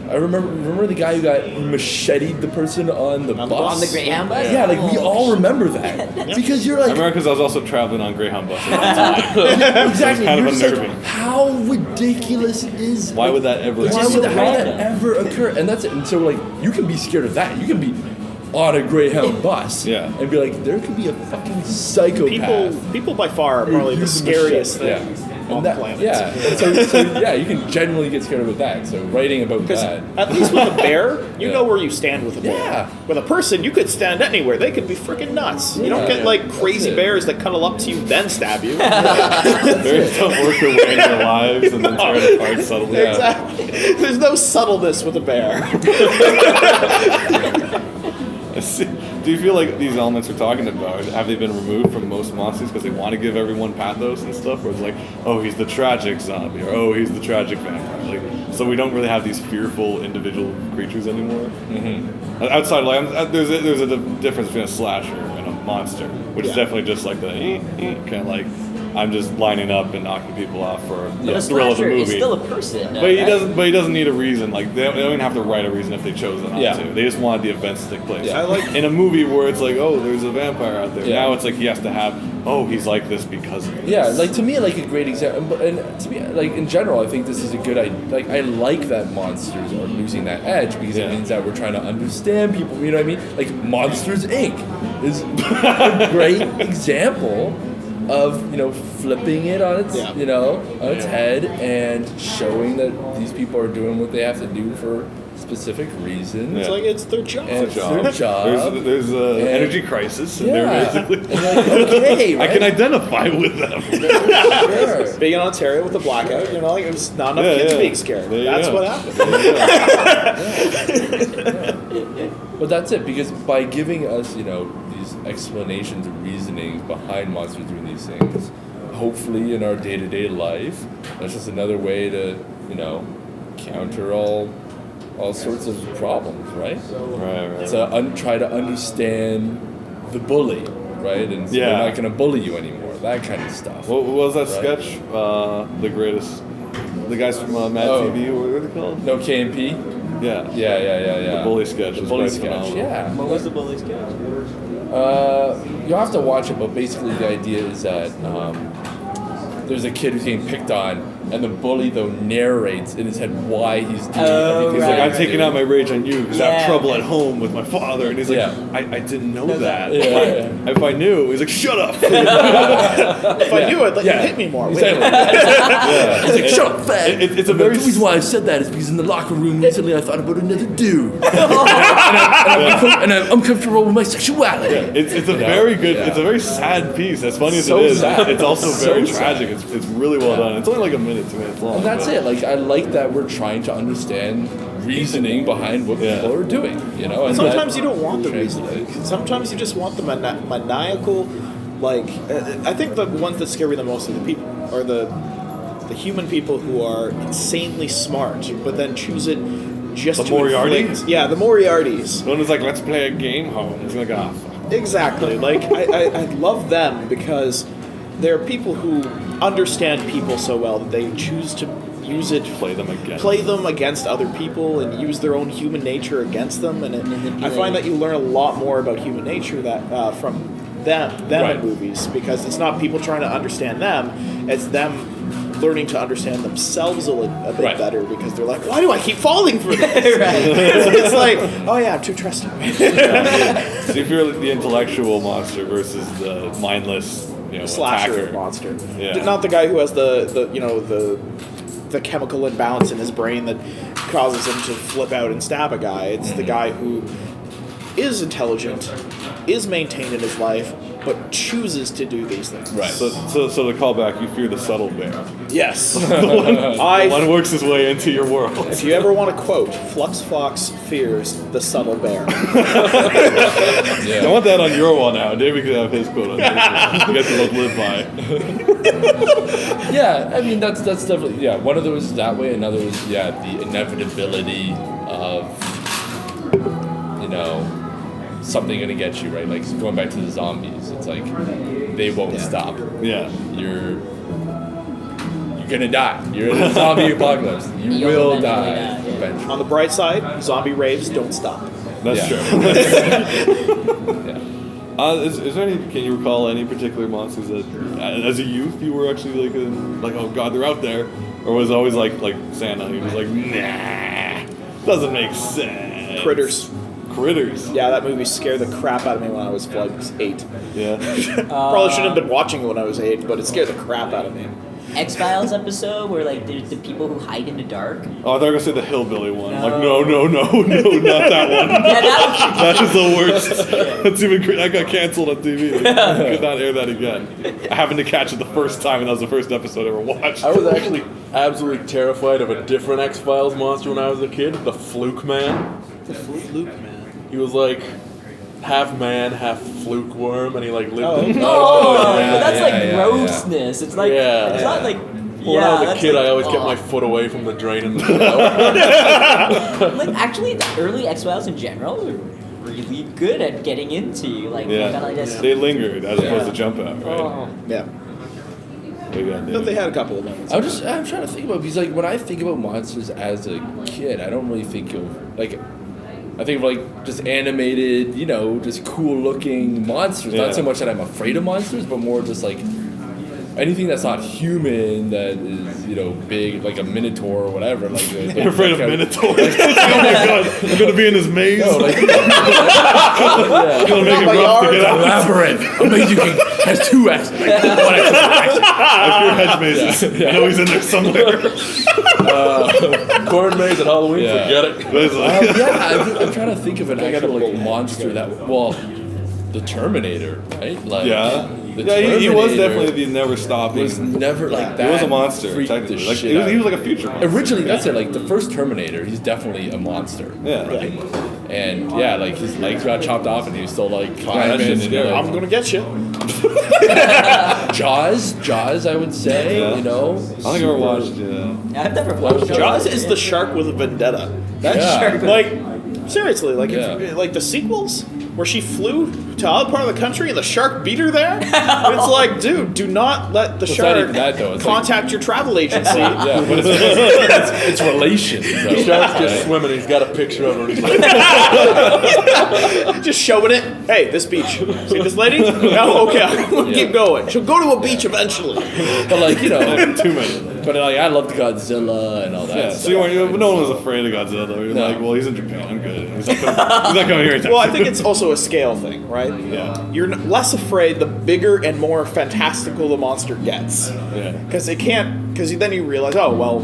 I remember the guy who got macheted the person on the bus. On the Greyhound bus? Yeah, like we Oh, all remember that because you're I like remember because I was also traveling on Greyhound buses at the time. exactly. kind of You're just like, unnerving. how ridiculous is Why would that ever Why just would so how would that random. ever occur? And that's it. And so like you can be scared of that. You can be on a Greyhound bus Yeah. and be like, there could be a fucking psychopath. People by far are probably the Use scariest machete. things And on that- the planet. Yeah. And so yeah, you can genuinely get scared about that. So writing about Because that. at least with a bear, you Yeah. know where you stand with a bear. Yeah. With a person, you could stand anywhere. They could be freaking nuts. You don't Yeah. get like crazy That's it. bears that cuddle up to you then stab you. Very tough work your way in their lives and then tear it apart subtly. Yeah. Exactly. There's no subtleness with a bear. Do you feel like these elements we're talking about, have they been removed from most monsters because they want to give everyone pathos and stuff? Where it's like, oh, he's the tragic zombie, or oh, he's the tragic vampire. Like, so we don't really have these fearful individual creatures anymore. Mm-hmm. Outside, like, there's a difference between a slasher and a monster, which is Yeah. definitely just like the kind of like, I'm just lining up and knocking people off for But the a thrill of the slasher movie. is still a person. But he right? doesn't. But he doesn't need a reason. Like they don't even have to write a reason if they chose not Yeah. to. They just want the events to take place. Yeah. I like- in a movie where it's like, oh, there's a vampire out there. Yeah. Now it's like he has to have. Oh, he's like this because of this. Yeah, like to me, like a great example, and to me, like in general, I think this is a good idea. Like I like that monsters are losing that edge because Yeah. it means that we're trying to understand people. You know what I mean? Like Monsters Inc. is a great example of flipping it on its Yeah. on its head and showing that these people are doing what they have to do for specific reasons. It's like it's their job. And it's their job. There's a And- energy crisis, and Yeah. they're basically. And you're like, okay, I right? can identify with them. Sure. Being in Ontario with the blackout, like it was not enough Yeah, kids yeah. being scared. There you That's go. what happened. But that's it, because by giving us, these explanations and reasonings behind monsters doing these things, hopefully in our day-to-day life, that's just another way to, counter all sorts of problems, right? Right. To try to understand the bully, right? And so Yeah. they're not going to bully you anymore, that kind of stuff. What was that Right. sketch? The greatest. The guys from Mad Oh. TV. What are they called? No K&P? Yeah. Yeah. The bully sketch. The was bully quite sketch, phenomenal. yeah. What was the bully sketch? You'll have to watch it, but basically the idea is that there's a kid who's getting picked on, and the bully though narrates in his head why he's doing everything. He's Right. like, I'm taking out my rage on you because I Yeah. have trouble at home with my father. And he's like, Yeah. I didn't know No, that. yeah. If I knew, he's like, shut up. If I knew it, like Yeah. you hit me more. Exactly. Yeah. He's like, shut up, fat. It's a And very the reason why I said that is because in the locker room recently I thought about another dude, and I'm uncomfortable with my sexuality. It's a You know? very good. Yeah. It's a very sad piece. As funny as So it is, sad. it's also So very sad. tragic. It's really well Yeah. done. It's only like a minute, 2 minutes long. And that's but- it. Like I like that we're trying to understand reasoning behind what Yeah. people are doing. And Sometimes that you don't want the translates. reasoning. Sometimes you just want the maniacal, I think the ones that scare me the most are the people, or the human people who are insanely smart, but then choose it just The to inflict- Moriarty? Yeah, the Moriarties. One is like, let's play a game home. It's like, ah, fuck. Exactly. Like I love them because they're people who understand people so well that they choose to use it, Play them again. play them against other people, and use their own human nature against them. And I find that you learn a lot more about human nature that from them Right. in movies, because it's not people trying to understand them; it's them learning to understand themselves a bit Right. better, because they're like, why do I keep falling for this? Right. It's like, oh yeah, I'm too trusting. So if you're the intellectual monster versus the mindless, Slasher attacker. monster. Yeah. Not the guy who has the chemical imbalance in his brain that causes him to flip out and stab a guy. It's the guy who is intelligent, is maintained in his life, but chooses to do these things. Right. So to call back, you fear the subtle bear. Yes. One works his way into your world. If you ever want to quote, Flux Fox fears the subtle bear. I want that on your wall now. David could have his quote on his wall. You guys can both live by. Yeah, I mean that's definitely one of those is that way, another is the inevitability of something gonna get you, right? Like going back to the zombies, it's like they won't stop. Yeah. You're gonna die. You're in a zombie apocalypse. You You'll will eventually die. die, yeah. Eventually. On the bright side, zombie raves don't stop. That's Yeah. true. Yeah. Is there any? Can you recall any particular monsters that, as a youth, you were actually like, oh god, they're out there, or was it always like Santa? He was like, nah, doesn't make sense. Critters. Critters. Yeah, that movie scared the crap out of me when I was like 8. Yeah. Probably shouldn't have been watching it when I was 8, but it scared the crap out of me. X-Files episode where like there's the people who hide in the dark. Oh, I thought you were gonna say the hillbilly one. No. Like, no, not that one. Yeah, that That is the worst. That's even that got canceled on TV. I could not air that again. I happened to catch it the first time, and that was the first episode I ever watched. I was actually absolutely terrified of a different X-Files monster when I was a kid, the Fluke Man. The Fluke Man. He was like half man, half fluke worm, and he like lived Oh. in... Oh, yeah, but that's yeah, like yeah, grossness. It's like Yeah. it's not like. When I was a kid, I always kept my foot away from the drain in the shower. Like actually, the early X-Files in general were really good at getting into you. Like Yeah. kind of like this. They lingered as opposed Yeah. to jump out, right? Oh. Yeah. But yeah, But they had a couple of moments. I'm trying to think about, because like when I think about monsters as a kid, I don't really think of like, I think of like just animated, you know, just cool looking monsters. Yeah. Not so much that I'm afraid of monsters, but more just like anything that's not human, that is, you know, big, like a minotaur or whatever. Like You're afraid of minotaurs? Oh my god, I'm gonna be in his maze. No, like, I'm gonna make it my rough to yard. get out. labyrinth. Amazing King has 2 X. One X. I fear hedge mazes. I know he's in there somewhere. Corn maze at Halloween, Yeah. forget it. But it's like- I'm trying to think of an actual like monster that, well, the Terminator, right? Like, yeah. the Yeah, he was Terminator definitely the never stopping. was never like that. He was a monster, freaked the technically. Like, shit he was out like of a me. future monster. Originally, that's it. Like the first Terminator, he's definitely a monster. Yeah. Right? And yeah, like his legs got chopped off, and he was still like that climbing. shit's And, scary. I'm gonna get you. Jaws, I would say. Yeah. You know, I don't think I ever watched. Yeah. I've never watched Jaws is the shark with a vendetta. That's Yeah. like seriously, like Yeah. if, like the sequels where she flew to other part of the country and the shark beat her there. It's like, dude, do not let the It's shark not even that, though. It's like- contact your travel agency. Yeah, but it's relations. Though. The shark's just swimming, he's got a picture of her. He's like, Just showing it. Hey, this beach. See this lady? No, okay, I'm gonna keep going. She'll go to a beach eventually. But like, you know, Too many. but like I loved Godzilla and all that. Yeah, stuff. so you weren't, but no one was afraid of Godzilla. You're No. like, well, he's in Japan. I'm good. He's not coming here anytime Well, I soon. think it's also a scale thing, right? Yeah. You're less afraid the bigger and more fantastical the monster gets. Yeah. Because it can't. Because then you realize, oh well,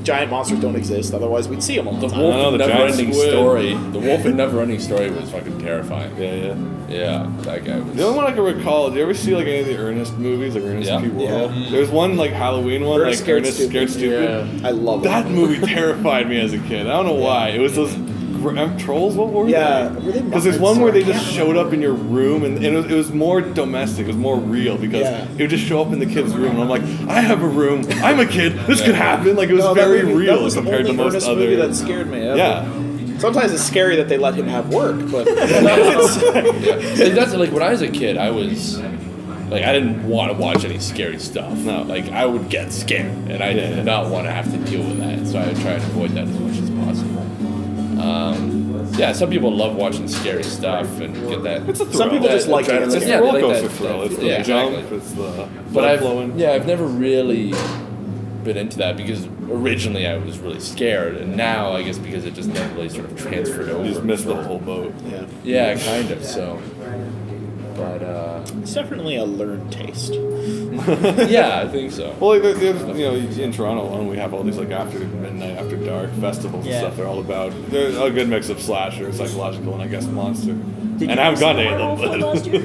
giant monsters don't exist. Otherwise, we'd see them all the The time. Wolf know, in the giant Never-Ending squid. Story. The Wolf in Never-Ending Story was fucking terrifying. Yeah, yeah. Yeah, that guy was. The only one I can recall, do you ever see like any of the Ernest movies, like Ernest Yeah. P. Worrell? Yeah. There's one like Halloween one, Ernest like Scared Ernest Stupid. Scared Stupid. yeah. I love That it. movie terrified me as a kid. I don't know why. It was those trolls. What were Yeah, they? were they Because there's Muppets? one where they I just can't showed up in your room, and it was more domestic. It was more real because Yeah. it would just show up in the kid's room, and I'm like, I have a room. I'm a kid. This could happen. Like it was No, that very movie- real that was the compared to only most Ernest other. movie that scared me. Ever. Yeah. Sometimes it's scary that they let him have work, but And that's like when I was a kid, I was like I didn't want to watch any scary stuff. No. Like I would get scared, and I Yeah. did not want to have to deal with that. So I would try and avoid that as much as possible. Yeah, some people love watching scary stuff and get that. It's a thrill. some people just like it. adrenaline. It's It's the Yeah, roller they like coaster that thrill. stuff. It's the Yeah, jump. exactly. It's the But blood I've flowing. I've never really been into that because originally I was really scared, and now I guess because it just never really sort of transferred over. You just missed the whole boat. Yeah. Yeah, kind of. So, but It's definitely a learned taste. yeah, I think so. Well, like, there's, you know, in Toronto, we have all these like after midnight, after dark festivals and Yeah. stuff. They're all about. They're a good mix of slasher, psychological, and I guess monster. Did And you I haven't see gone to any Werewolf of one them. last year?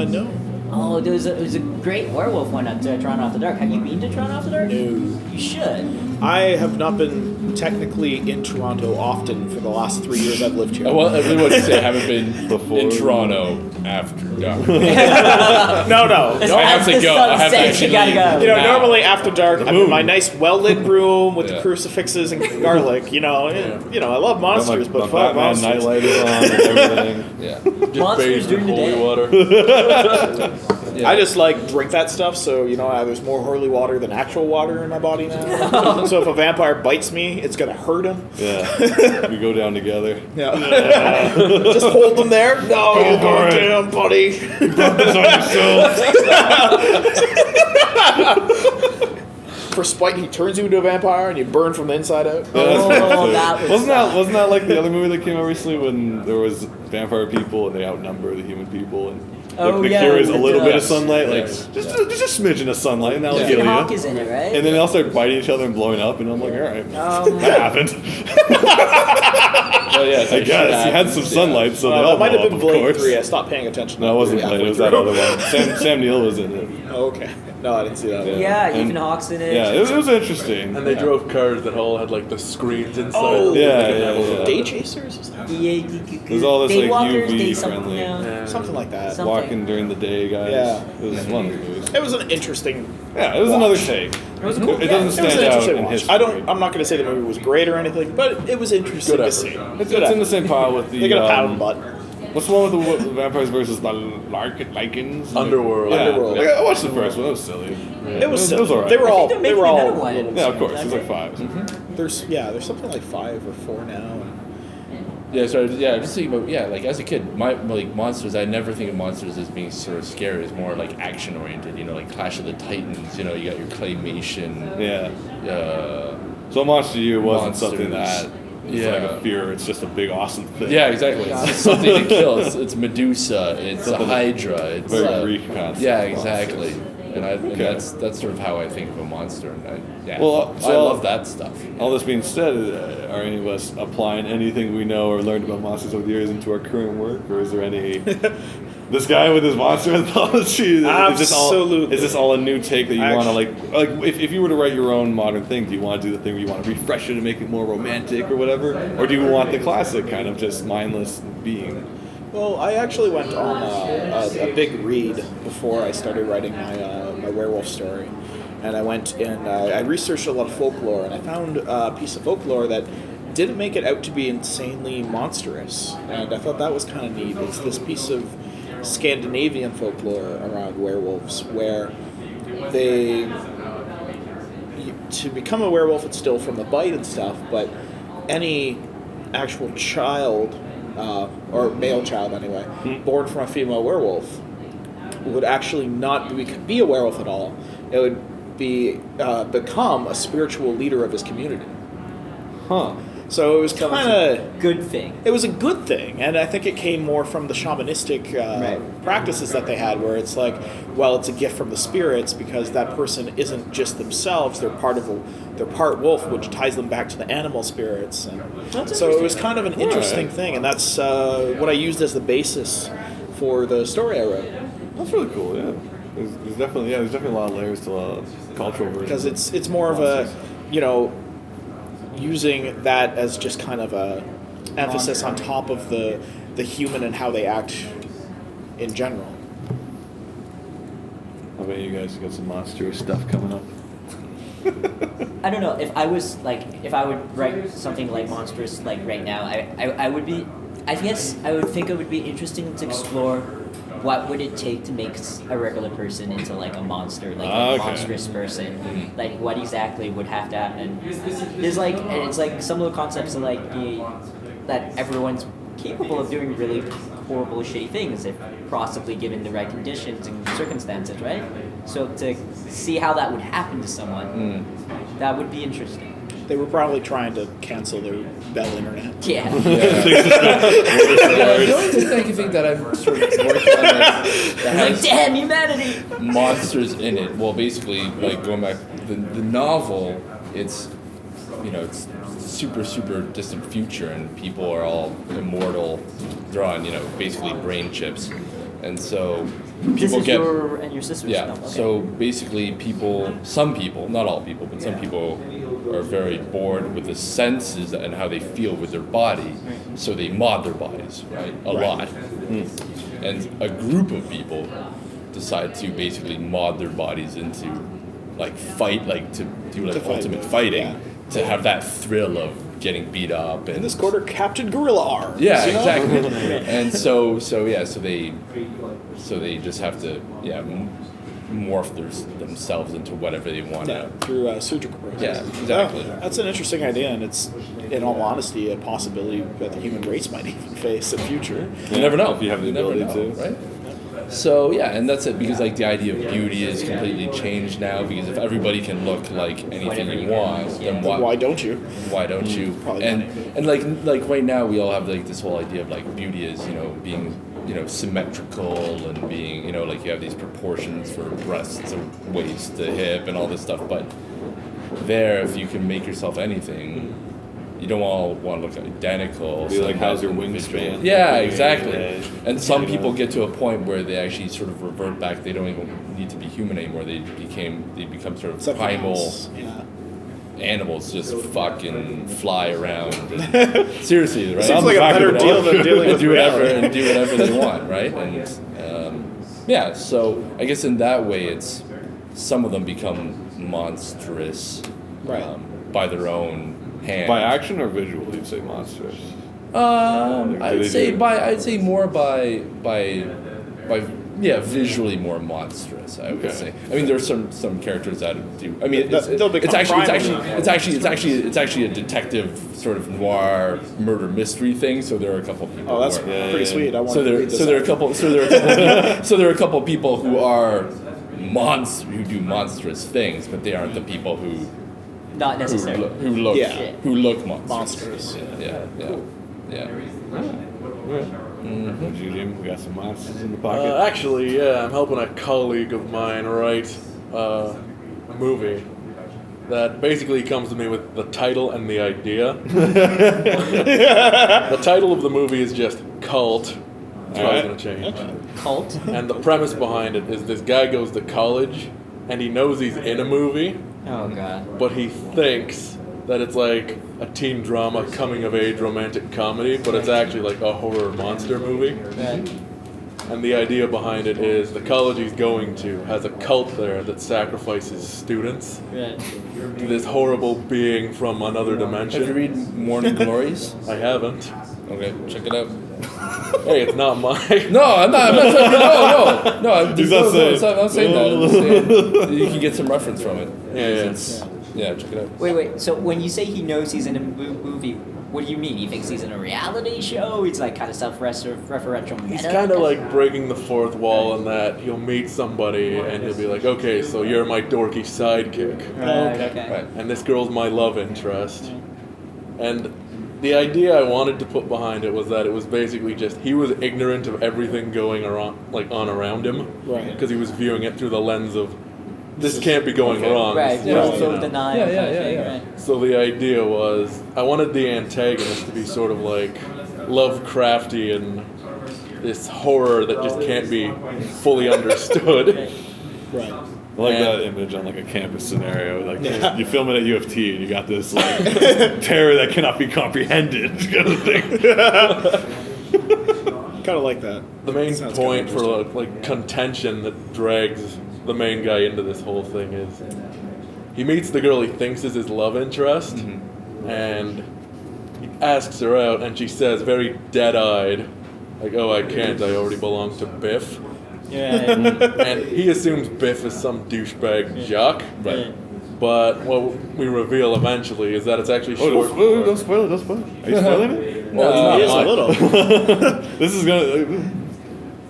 No. Oh, there was a great werewolf one at Toronto After Dark. Have you been to Toronto After Dark? No. You should. I have not been technically in Toronto often for the last 3 years I've lived here. Well, I really want to say I haven't been Before. in Toronto after dark. No. I have to As the go. sun I have to sets, you actually gotta go. You know, now. normally after dark, I'm in my nice, well-lit room with Yeah. the crucifixes and garlic. You know, I love monsters, My but fuck Batman monsters. nightlight is on and everything. Yeah. Just Monsters bathed during in the holy day. water. Yeah. I just like drink that stuff, so there's more holy water than actual water in my body now. So if a vampire bites me, it's gonna hurt him. Yeah. We go down together. Yeah. Just hold them there. No, you for it. goddamn buddy. It's on yourself. For spite, he turns you into a vampire and you burn from the inside out. Oh, that was wasn't that like the other movie that came out recently when there was vampire people and they outnumber the human people and the yeah, cure is a little bit of yes. sunlight, like Yes. just a smidgen of sunlight, and that'll Yeah. kill Ethan you. Hawke is in it, right? And then they all start biting each other and blowing up, and I'm like, all right, that happened. Well, yeah, it's I like guess shit he had some happens, sunlight, so they all It might blow have up, been of Blade course. 3. I stopped paying attention. No, it wasn't halfway Blade. It was that through. other one. Sam Neill was in it. Oh, okay. No, I didn't see that. yeah, And- Ethan Hawke's in it. Yeah, it was interesting. And they drove cars that all had like the screens inside. Oh, Yeah. Day Chasers? Is that There's all this, like, Daywalkers, UV Day something, friendly. Yeah. something like that? Some- Walking during the day, guys. Yeah. It was one of the movies. It was an interesting. Yeah, it was watch. another take. It was cool. It doesn't It was stand an out interesting in watch. history. I'm not going to say the movie was great or anything, but it was interesting Good to effort. see. It's Good in effort. the same pile with the. They got a pat on the butt. What's the one with the vampires versus the Lycans? Underworld. Yeah. Underworld. Like, I watched the first one. It was silly. It was. It was alright. They were all. they're They making were all. another one. little- Yeah, of course. It's like 5. There's something like 5 or 4 now. Yeah, so yeah, just thinking about like as a kid, my like monsters. I never think of monsters as being sort of scary. It's more like action oriented. Like Clash of the Titans. You got your claymation. Yeah. Uh, So Monster U wasn't Monsters. something that is Yeah. like a fear. It's just a big awesome thing. yeah, exactly. It's something to kill. It's Medusa. It's a Something Hydra. It's Very Greek concept. Yeah, exactly. And Okay. that's sort of how I think of a monster. And Well, I so- love that stuff. All this being said, are any of us applying anything we know or learned about monsters over the years into our current work, or is there any? This guy with his monster anthology. Absolutely. Is this all a new take that you want to Actually- like if you were to write your own modern thing, do you want to do the thing where you want to refresh it and make it more romantic or whatever, or do you want the classic kind of just mindless being? Well, I actually went on a big read before I started writing my werewolf story, and I went and I researched a lot of folklore, and I found a piece of folklore that didn't make it out to be insanely monstrous, and I thought that was kind of neat. It's this piece of Scandinavian folklore around werewolves where to become a werewolf, it's still from the bite and stuff, but any actual child, or male child anyway, born from a female werewolf would actually not be a werewolf at all. It would become a spiritual leader of his community. Huh. So it was So it's kind of... Good thing. It was a good thing, and I think it came more from the shamanistic practices that they had, where it's like, well, it's a gift from the spirits because that person isn't just themselves; they're part wolf, which ties them back to the animal spirits. And That's so it was interesting. kind of an interesting thing, and that's what I used as the basis for the story I wrote. That's really cool. Yeah. There's definitely a lot of layers to cultural version. Because it's more of a, using that as just kind of a emphasis on top of the human and how they act in general. How about you guys? You got some monstrous stuff coming up? I don't know if I would write something like monstrous like right now. I would be. I guess I would think it would be interesting to explore what would it take to make a regular person into like a monster, like a Okay. monstrous person. Like what exactly would have to happen? There's like, and it's like some of the concepts are like that everyone's capable of doing really horrible, shitty things if possibly given the right conditions and circumstances, right? So to see how that would happen to someone, that would be interesting. They were probably trying to cancel their Bell Internet. Yeah. The only thing I can think that I'm sort of working on that Like, has damn humanity! monsters in it. Well, basically, like going back, the novel, it's it's super distant future, and people are all immortal. They're on basically brain chips, and so This people is get your and your sister's yeah. stuff. Okay. So basically, some people, not all people, but some people are very bored with the senses and how they feel with their body, so they mod their bodies, right? A lot. And a group of people decide to basically mod their bodies into like fight, like to do like ultimate fighting, to have that thrill of getting beat up. And In this quarter, Captain Gorilla arms. yeah, you know? exactly. And so they just have to morph themselves into whatever they want to. Through surgical process. Yeah, exactly. That's an interesting idea, and it's, in all honesty, a possibility that the human race might even face in the future. You never know. If you have the You never ability know, to. right? So yeah, and that's it, because like the idea of beauty is completely changed now, because if everybody can look like anything you want, then Why don't you? why don't you? Probably And like right now we all have like this whole idea of like beauty is, being symmetrical and being, like you have these proportions for breasts to waist to hip and all this stuff, but if you can make yourself anything, you don't all want to look identical. Be like, how's your wingspan? Yeah, exactly. Yeah. And some people get to a point where they actually sort of revert back. They don't even need to be human anymore. They become sort of Something primal else. Yeah. animals, just fucking fly around. Seriously, right? Seems like a better deal than dealing with do whatever reality. they want, right? And so I guess in that way, it's some of them become monstrous, Right. by their own hand. By action or visual, you'd say monstrous. I'd say more by visually more monstrous. I would say. I mean, there's some characters that do. I mean, They'll become it's actually a detective sort of noir murder mystery thing. So there are a couple people. Oh, that's who are, pretty sweet. I want so to there read this. so there are a couple so there are a couple people who are who do monstrous things, but they aren't the people who Not necessarily. look Yeah. who look monstrous. Monsters. Yeah. Would you, Jim? We got some monsters in the pocket. Actually, yeah, I'm helping a colleague of mine write a movie that basically comes to me with the title and the idea. The title of the movie is just Cult. It's probably going to change. Cult. And the premise behind it is this guy goes to college and he knows he's in a movie, Oh god. but he thinks that it's like a teen drama, coming of age romantic comedy, but it's actually like a horror monster movie. Right. And the idea behind it is the college he's going to has a cult there that sacrifices students Right. to this horrible being from another Have you dimension. read Morning Glories? I haven't. Okay, check it out. Hey, it's not mine. No, I'm not saying no. He's not saying- I'm not saying that. I'm just saying you can get some reference from it. Yeah. Yeah, check it out. Wait. So when you say he knows he's in a movie, what do you mean? He thinks he's in a reality show? He's like kind of self-referential. He's meta? kind of like breaking the fourth wall in that he'll meet somebody and he'll be like, okay, so you're my dorky sidekick. Okay. Right. And this girl's my love interest. And the idea I wanted to put behind it was that it was basically just he was ignorant of everything going around around him, Right. Because he was viewing it through the lens of this can't be going wrong. Right. This- Yeah. you So know. denial. Yeah, kind of yeah, thing, yeah. Right. So the idea was I wanted the antagonist to be sort of like Lovecrafty and this horror that just can't be fully understood. Right. I like And- that image on like a campus scenario. Like Yeah. you film it at U of T and you got this like terror that cannot be comprehended kind of thing. Kind of like that. The main Sounds point kinda for like contention that drags the main guy into this whole thing is he meets the girl he thinks is his love interest, and he asks her out, and she says very dead-eyed, like, "Oh, I can't. I already belong to Biff." Yeah. And he assumes Biff is some douchebag jock. Right. But what we reveal eventually is that it's actually Oh, short. don't spoil it. Don't spoil it. Are you spoiling it? No, it's not He is a mine. little. This is gonna.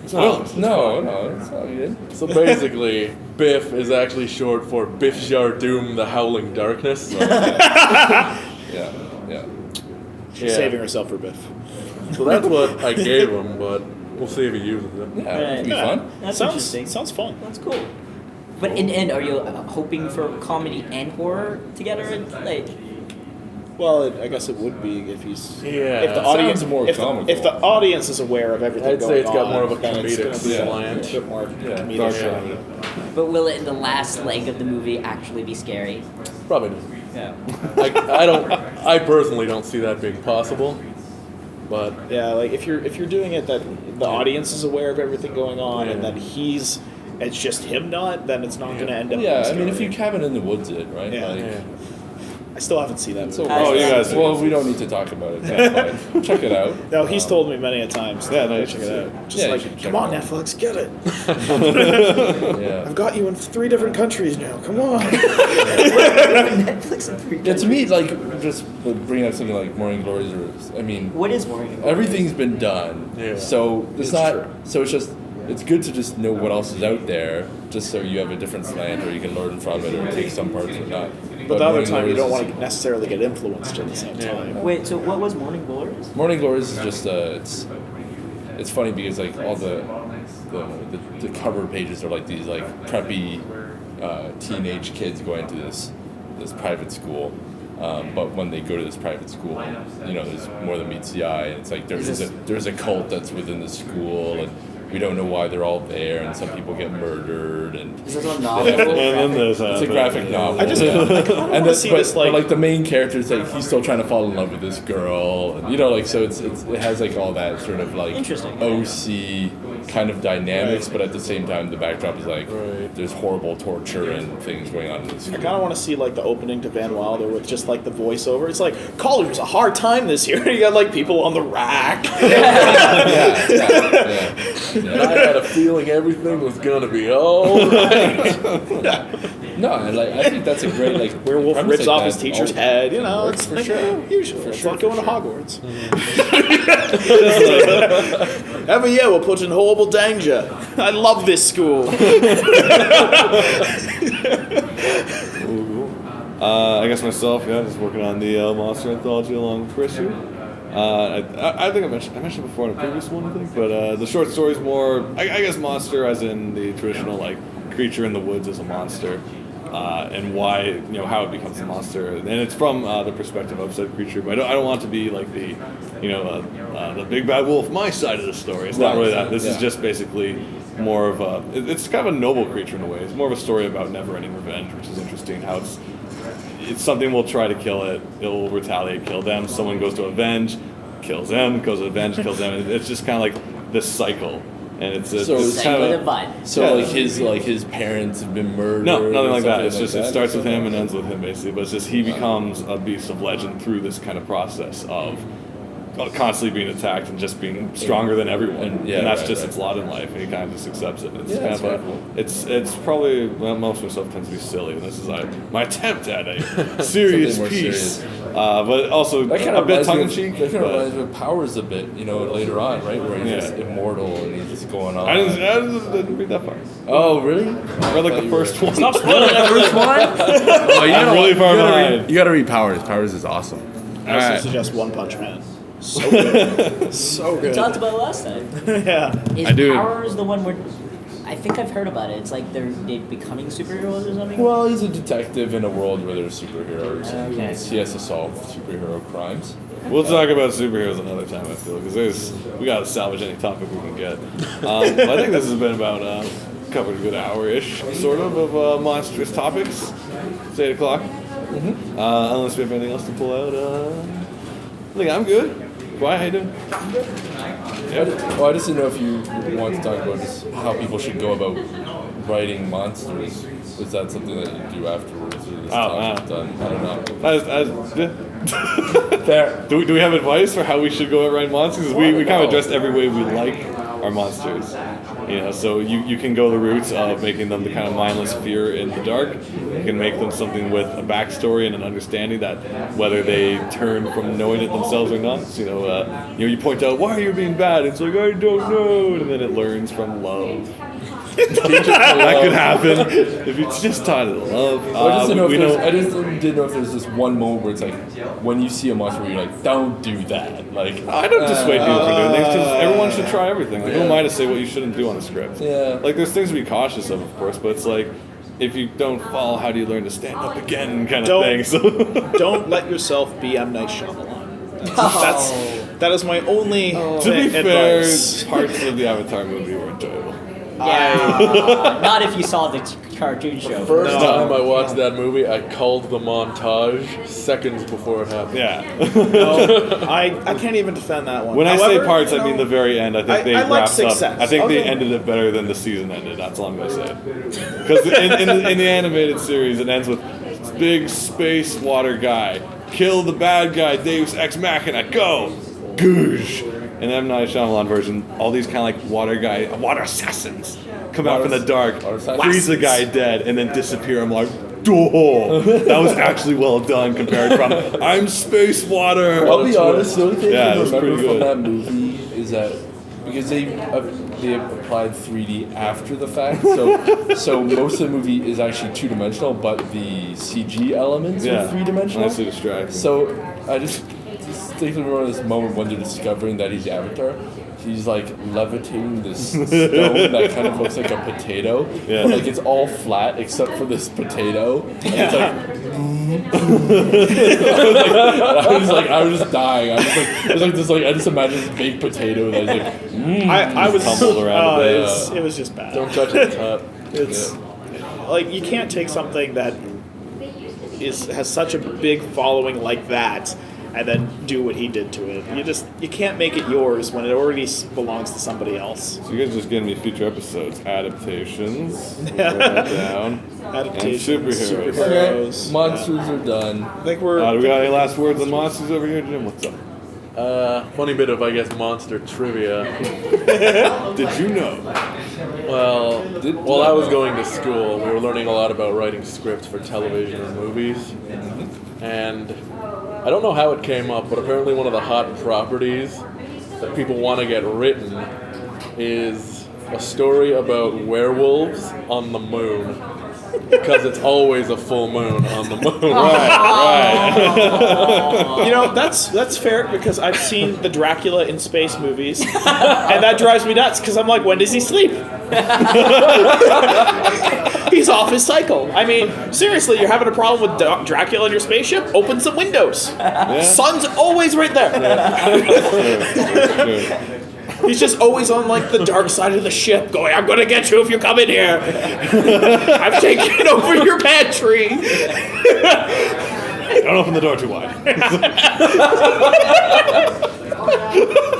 Spoil it. No, it's all good. So basically, Biff is actually short for Biff Jardoom, the Howling Darkness. Yeah. Yeah. Saving herself for Biff. So that's what I gave him, but we'll see if he uses it. Yeah, it'd be Right. fun. That's sounds interesting. Sounds fun. That's cool. But in the end, are you hoping for comedy and horror together? Like, Well, I guess it would be if he's Yeah. if the Sounds audience more if comical. if the audience is aware of everything I'd going say it's got on, more of a then it's comedic gonna be slant. a bit more Yeah, comedic. Dark Yeah. side. but will it in the last leg of the movie actually be scary? Probably not. Yeah. I personally don't see that being possible. But Yeah, like if you're doing it that the audience is aware of everything going on, and Yeah. then it's just him not, then it's not going to end up. Yeah, in the I mean, if story. you Cabin in the Woods it, right? Yeah. Like, yeah. I still haven't seen that. so movie. Oh, you guys. Well, we don't need to talk about it. That's fine. Check it out. No, he's told me many a times. Yeah, no, you check should it see out. it. Just Yeah, you like, should check come on, it out. Netflix, get it. Yeah. I've got you in 3 different countries now. Come on. Netflix and free. Yeah, to me, like, just bringing up something like Morning Glories, or I mean, What is Morning? everything's been done. Yeah. So it's It's not. true. So it's just. It's good to just know what else is out there, just so you have a different slant, or you can learn from it, or take some parts or not. But the other Morning time, you don't Glories want to necessarily get influenced at the same time. Wait, so what was Morning Glories? Morning Glories is just it's funny because like all the cover pages are like these like preppy teenage kids going to this private school. But when they go to this private school, you know, there's more than meets the eye. And it's like there's a cult that's within the school, and we don't know why they're all there, and some people get murdered, and Is this a novel? And then there's it's a graphic novel. I just- I kinda wanna and see but, this, but, like- the main character is like he's still trying to fall in love with this girl, and, you know, like so it has like all that sort of like Interesting. OC kind of dynamics, but at the same time the backdrop is like Right. there's horrible torture and things going on in this. I kind of want to see like the opening to Van Wilder with just like the voiceover. It's like college was a hard time this year. You got like people on the rack. yeah. And I had a feeling everything was gonna be all right. No, and like I think that's a great like Werewolf premise rips like off that his teacher's all- head. You know, works it's for like, sure. usual. For It's sure, like for going to sure. Hogwarts. Every year we're put in horrible danger. I love this school. I guess myself, yeah, just working on the monster anthology along with Chris here. I think I mentioned before in a previous one, I think, but the short story's more, I guess, monster as in the traditional like creature in the woods as a monster, and why, you know, how it becomes a monster, and it's from the perspective of said creature. But I don't want to be like the, you know, the big bad wolf, my side of the story. It's not Right. really that. This is Yeah. just basically more of a. It's kind of a noble creature in a way. It's more of a story about never-ending revenge, which is interesting. How it's something will try to kill it. It will retaliate, kill them. Someone goes to avenge, kills them. Goes to avenge, kills them. And it's just kind of like this cycle, and it's So it's it's kind Cycle of divide. So Yeah. like his parents have been murdered. no, nothing or like that. something It's just that? it starts with him and ends with him basically. But it's just he becomes a beast of legend through this kind of process of constantly being attacked and just being stronger than everyone. And- yeah, and that's right, just right. its lot in life, and he kind of just accepts it. It's Yeah, kind that's of very cool. it's probably, well, most of my stuff tends to be silly, and this is my attempt at a serious more piece. serious. But also That kind a of bit reminds me tongue in of, cheek. that kind of reminds me of Powers a bit, you know, later on, right, where he's Yeah. just immortal and he's just going on. I didn't read that far. Oh, really? I read like the first one. Stop spoiling the first one. Oh, you I'm really far behind. You gotta read Powers. Powers is awesome. I also suggest One Punch Man. So good. So We good. talked about it last time. Yeah. Is I do. Powers the one where? I think I've heard about it. It's like they're becoming superheroes or something. Well, he's a detective in a world where there's superheroes. and Okay. He has to solve superhero crimes. We'll talk about superheroes another time, I feel, because we got to salvage any topic we can get. But I think this has been about covered a good hour-ish, sort of monstrous topics. It's 8 o'clock. Unless we have anything else to pull out. I think I'm good. Kawai, how you doing? Well, I just didn't know if you want to talk about just how people should go about writing monsters. Is that something that you do afterwards, or this talk is done? I don't know. Fair. Do we have advice for how we should go at writing monsters? 'Cause we kind of addressed every way we like our monsters. You know, so you can go the routes of making them the kind of mindless fear in the dark. You can make them something with a backstory and an understanding that whether they turn from knowing it themselves or not. So, you point out, why are you being bad? It's like, I don't know. And then it learns from love. That could happen if it's just taught it love. I just didn't know if we there's, know- I just didn't know if there's this one moment where it's like when you see a monster where you're like, don't do that. Like I don't dissuade people from doing things because everyone should try everything. Like, who am I to say what you shouldn't do on a script? Yeah. Like, there's things to be cautious of course, but it's like, if you don't fall, how do you learn to stand up again kind of Don't- thing. So Don't let yourself be M. Night Shyamalan. That is my only to be fair, advice. parts of the Avatar movie were enjoyable. Yeah. Not if you saw the cartoon show. First No. time I watched that movie, I called the montage seconds before it happened. Yeah. No, I can't even defend that one. When I say However, parts, you I mean know, the very end. I think I they like wrapped Sixth up. Sense. I think they Okay. ended it better than the season ended. That's all I'm gonna say. Because in the animated series, it ends with big space water guy kill the bad guy, Deus Ex Machina, go, goosh. In the M. Night Shyamalan version, all these kind of like water assassins come out from the dark, water assassins. freeze the guy dead, and then disappear. I'm like, oh, that was actually well done compared from I'm space water. I'll be honest, the only thing Yeah, I it was remember pretty from good. that movie is that because they applied 3D after the fact, so most of the movie is actually 2-dimensional, but the CG elements Yeah, are 3-dimensional. nicely distracting. So I just distinctly remember this moment when they're discovering that he's Avatar. He's like levitating this stone that kind of looks like a potato. Yeah. But, like it's all flat except for this potato. And it's like I was just dying. I was like, it was like this like I just imagine this big potato that is like I was tumbled around a bit. it was just bad. Don't touch the top. It's like you can't take something that has such a big following like that and then do what he did to it. You can't make it yours when it already belongs to somebody else. So you guys just giving me future episodes, adaptations, write that down, Adaptations, and superheroes. superheroes. monsters are done. I think we're. Do we got any last words on monsters over here, Jim? What's up? Funny bit of, I guess, monster trivia. Did you know? Well, while I was going to school, we were learning a lot about writing scripts for television and movies. And I don't know how it came up, but apparently one of the hot properties that people want to get written is a story about werewolves on the moon. Because it's always a full moon on the moon. You know, that's fair because I've seen the Dracula in space movies, and that drives me nuts because I'm like, when does he sleep? He's off his cycle. I mean, seriously, you're having a problem with Dracula in your spaceship? Open some windows. Sun's always right there. Sure. He's just always on like the dark side of the ship, going, "I'm gonna get you if you come in here. I've taken over your pantry." Don't open the door too wide.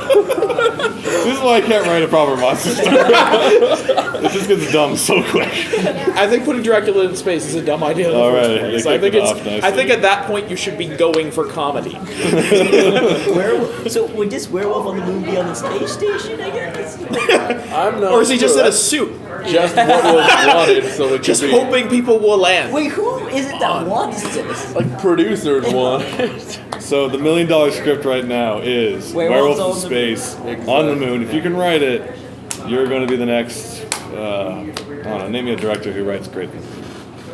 This is why I can't write a proper monster story. It just gets dumb so quick. I think putting Dracula in space is a dumb idea. In the first Alright, place. they I think kicked it it's. off nicely. I think at that point you should be going for comedy. So would this werewolf on the moon be on the space station, I guess? I'm not Or is he just sure. in a That's suit, just what was wanted, so it just could be hoping people will land? Wait, who is it that wants this? like producers wanted. So the $1 million script right now is Werewolves Werewolf in on the Space moon. on the moon. If you can write it, you're going to be the next. I don't know. Name me a director who writes great things.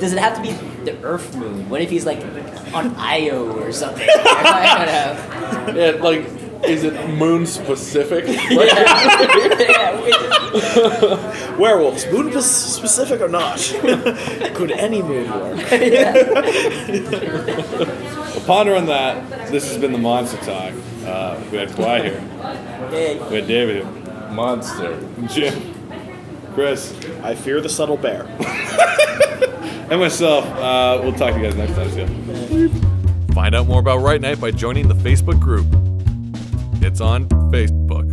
Does it have to be the Earth moon? What if he's like on Io or something? Yeah, Yeah, like, is it moon specific? Werewolves, moon specific or not? Could any moon work? Well, ponder on that. This has been the Monster Talk. We had Kawai here. We had David here. Monster. Jim. Chris. I fear the subtle bear. And myself. We'll talk to you guys next time. See ya. Find out more about Right Night by joining the Facebook group. It's on Facebook.